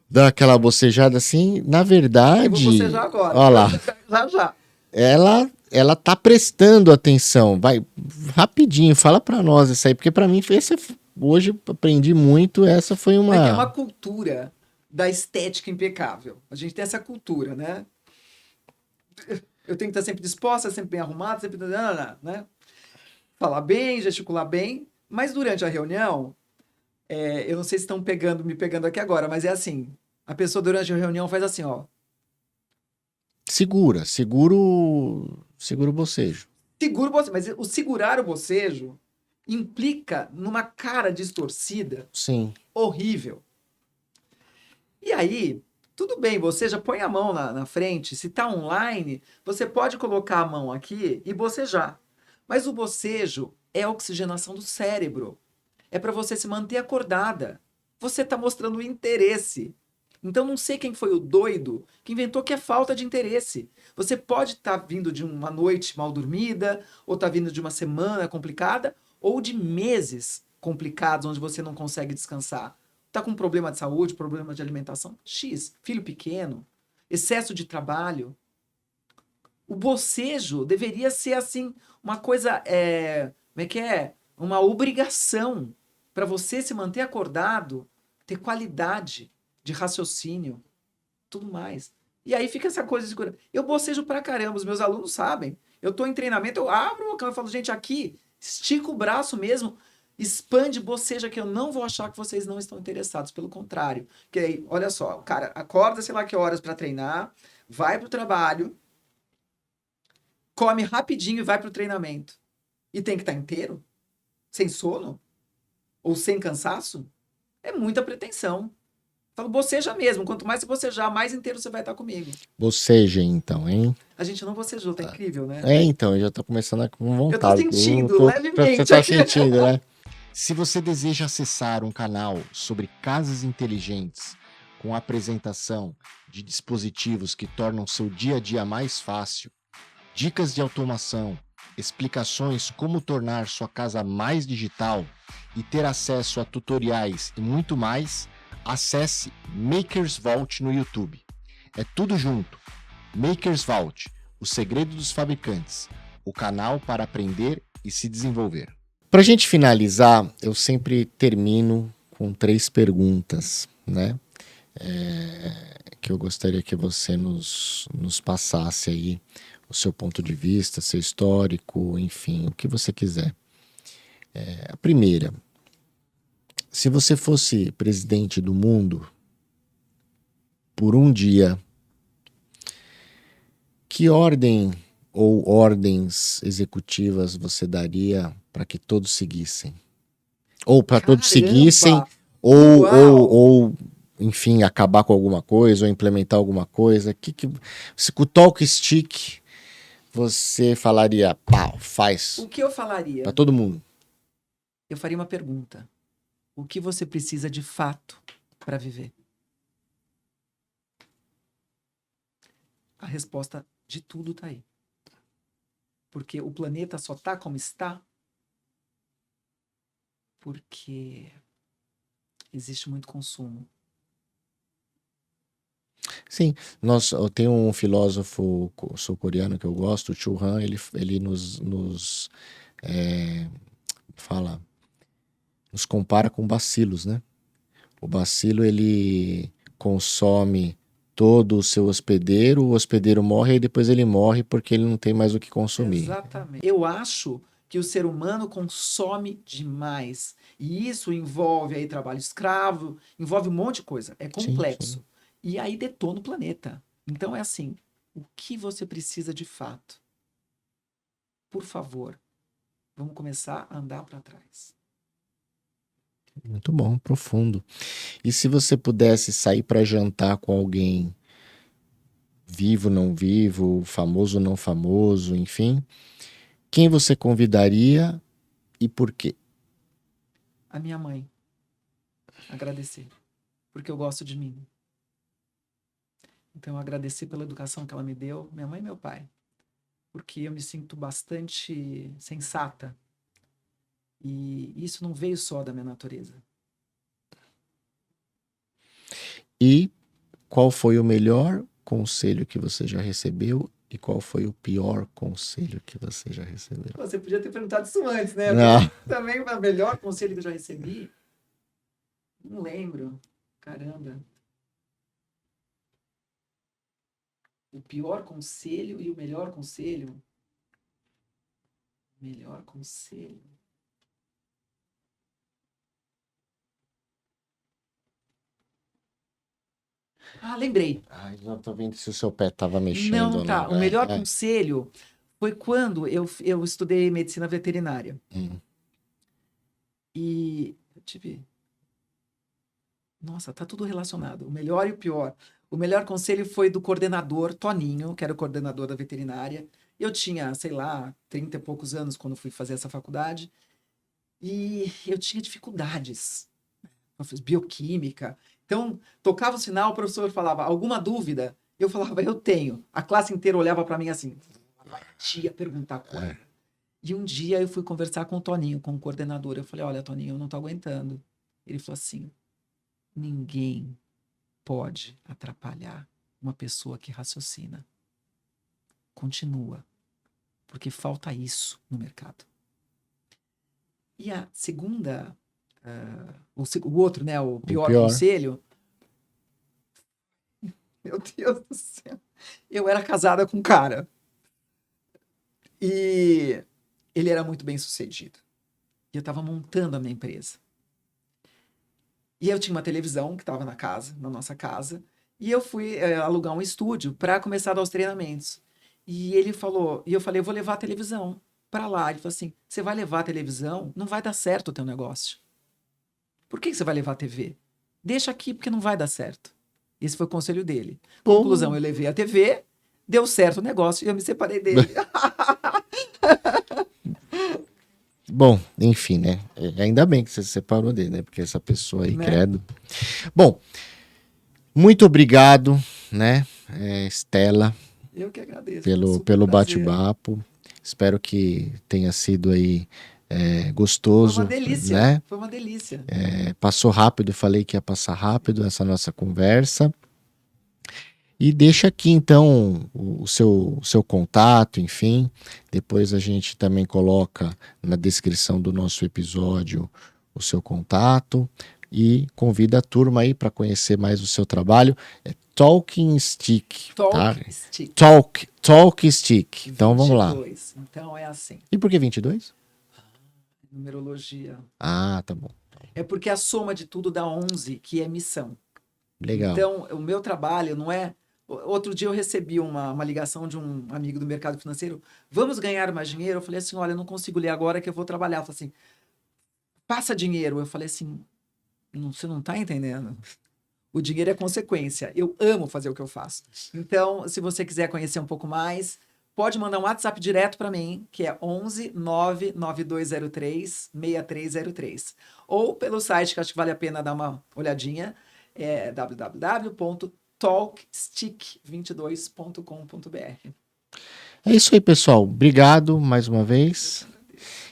dá aquela bocejada assim, na verdade... Eu vou bocejar agora. Olha lá. Já. Ela tá prestando atenção. Vai, rapidinho, fala pra nós isso aí, porque pra mim, hoje eu aprendi muito, essa foi uma... É que é uma cultura da estética impecável. A gente tem essa cultura, né? Eu tenho que estar sempre disposta, sempre bem arrumada, sempre... né? Falar bem, gesticular bem. Mas durante a reunião, eu não sei se estão me pegando aqui agora, mas é assim. A pessoa durante a reunião faz assim, ó. Segura o bocejo. Segura o bocejo. Mas o segurar o bocejo implica numa cara distorcida, Sim. horrível. E aí, tudo bem, você já põe a mão na frente. Se tá online, você pode colocar a mão aqui e bocejar. Mas o bocejo é a oxigenação do cérebro. É para você se manter acordada. Você está mostrando interesse. Então, não sei quem foi o doido que inventou que é falta de interesse. Você pode estar vindo de uma noite mal dormida, ou está vindo de uma semana complicada, ou de meses complicados onde você não consegue descansar. Está com problema de saúde, problema de alimentação, X, filho pequeno, excesso de trabalho. O bocejo deveria ser, assim, uma coisa, como é que é? Uma obrigação para você se manter acordado, ter qualidade de raciocínio, tudo mais. E aí fica essa coisa de segura. Eu bocejo pra caramba, os meus alunos sabem. Eu tô em treinamento, eu abro o bocão e falo, gente, aqui, estica o braço mesmo, expande, boceja, que eu não vou achar que vocês não estão interessados. Pelo contrário. Porque aí, olha só, o cara acorda, sei lá que horas para treinar, vai pro trabalho, come rapidinho e vai pro treinamento. E tem que estar inteiro? Sem sono? Ou sem cansaço? É muita pretensão. Falo, boceja mesmo. Quanto mais você bocejar, mais inteiro você vai estar comigo. Boceja, então, hein? A gente não bocejou, tá incrível, né? Então, eu já tô começando com vontade. Eu tô sentindo, levemente. Você tá sentindo, né? Se você deseja acessar um canal sobre casas inteligentes com apresentação de dispositivos que tornam seu dia a dia mais fácil, dicas de automação, explicações como tornar sua casa mais digital e ter acesso a tutoriais e muito mais, acesse Makers Vault no YouTube. É tudo junto. Makers Vault, o segredo dos fabricantes, o canal para aprender e se desenvolver. Para a gente finalizar, eu sempre termino com 3 perguntas, né? Que eu gostaria que você nos passasse aí o seu ponto de vista, seu histórico, enfim, o que você quiser. A primeira, se você fosse presidente do mundo por um dia, que ordem ou ordens executivas você daria para que todos seguissem? Ou para todos seguissem, ou, enfim, acabar com alguma coisa, ou implementar alguma coisa? Se com o talk stick você falaria, pau, faz O que eu falaria? para todo mundo? Eu faria uma pergunta. O que você precisa de fato para viver? A resposta de tudo está aí. Porque o planeta só está como está porque existe muito consumo. Sim, eu tenho um filósofo sul-coreano que eu gosto, o Chu Han, ele nos compara com bacilos, né? O bacilo, ele consome todo o seu hospedeiro, o hospedeiro morre e depois ele morre porque ele não tem mais o que consumir. Exatamente. Eu acho que o ser humano consome demais. E isso envolve aí trabalho escravo, envolve um monte de coisa. É complexo. Sim. E aí detona o planeta. Então é assim, o que você precisa de fato? Por favor, vamos começar a andar para trás. Muito bom, profundo. E se você pudesse sair para jantar com alguém, vivo, não vivo, famoso, não famoso, enfim, quem você convidaria e por quê? A minha mãe. Agradecer. Porque eu gosto de mim. Então eu agradeci pela educação que ela me deu, minha mãe e meu pai. Porque eu me sinto bastante sensata. E isso não veio só da minha natureza. E qual foi o melhor conselho que você já recebeu e qual foi o pior conselho que você já recebeu? Você podia ter perguntado isso antes, né? Não. Também o melhor conselho que eu já recebi. Não lembro. Caramba. O pior conselho e o melhor conselho. Melhor conselho. Ah, lembrei. Ai, não tô vendo se o seu pé tava mexendo Não, ou tá. não. O melhor conselho foi quando eu estudei medicina veterinária. E eu tive... Nossa, tá tudo relacionado. O melhor e o pior. O melhor conselho foi do coordenador Toninho, que era o coordenador da veterinária. Eu tinha, sei lá, 30 e poucos anos quando fui fazer essa faculdade. E eu tinha dificuldades. Eu fiz bioquímica. Então, tocava o sinal, o professor falava, alguma dúvida? Eu falava, eu tenho. A classe inteira olhava para mim assim, batia perguntar coisa. E um dia eu fui conversar com o Toninho, com o coordenador. Eu falei, olha, Toninho, eu não tô aguentando. Ele falou assim, ninguém pode atrapalhar uma pessoa que raciocina. Continua. Porque falta isso no mercado. E a segunda... o outro, né? O pior conselho. Meu Deus do céu. Eu era casada com um cara. E ele era muito bem sucedido. E eu estava montando a minha empresa. E eu tinha uma televisão que estava na nossa casa. E eu fui alugar um estúdio para começar a dar os treinamentos. E ele falou, e eu falei, eu vou levar a televisão para lá. Ele falou assim, você vai levar a televisão? Não vai dar certo o teu negócio. Por que você vai levar a TV? Deixa aqui porque não vai dar certo. Esse foi o conselho dele. Conclusão, eu levei a TV, deu certo o negócio e eu me separei dele. Bom, enfim, né? Ainda bem que você se separou dele, né? Porque essa pessoa aí, credo. Bom, muito obrigado, né, Stella. Eu que agradeço. Pelo bate-papo. Espero que tenha sido aí gostoso. Foi uma delícia. Né? Foi uma delícia. Passou rápido, falei que ia passar rápido essa nossa conversa. E deixa aqui, então, o seu contato, enfim. Depois a gente também coloca na descrição do nosso episódio o seu contato. E convida a turma aí para conhecer mais o seu trabalho. É Talking Stick. Tá? Stick. Talk Stick. Então vamos lá. 22. Então é assim. E por que 22? Numerologia. Ah, tá bom. É porque a soma de tudo dá 11, que é missão. Legal. Então, o meu trabalho não é... Outro dia eu recebi uma ligação de um amigo do mercado financeiro. Vamos ganhar mais dinheiro? Eu falei assim, olha, eu não consigo ler agora que eu vou trabalhar. Eu falei assim, passa dinheiro. Eu falei assim, você não tá entendendo. O dinheiro é consequência. Eu amo fazer o que eu faço. Então, se você quiser conhecer um pouco mais, pode mandar um WhatsApp direto para mim, que é 11 99203 6303. Ou pelo site, que acho que vale a pena dar uma olhadinha, é www.talkstick22.com.br. É isso aí, pessoal. Obrigado mais uma vez.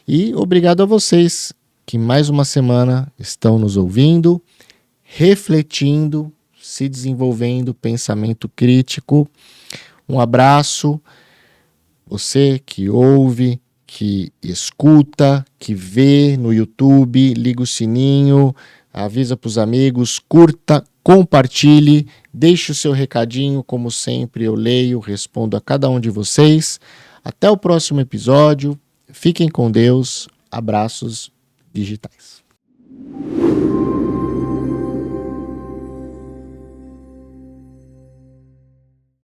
E obrigado a vocês que mais uma semana estão nos ouvindo, refletindo, se desenvolvendo, pensamento crítico. Um abraço. Você que ouve, que escuta, que vê no YouTube, liga o sininho, avisa para os amigos, curta, compartilhe, deixe o seu recadinho, como sempre eu leio, respondo a cada um de vocês. Até o próximo episódio, fiquem com Deus, abraços digitais.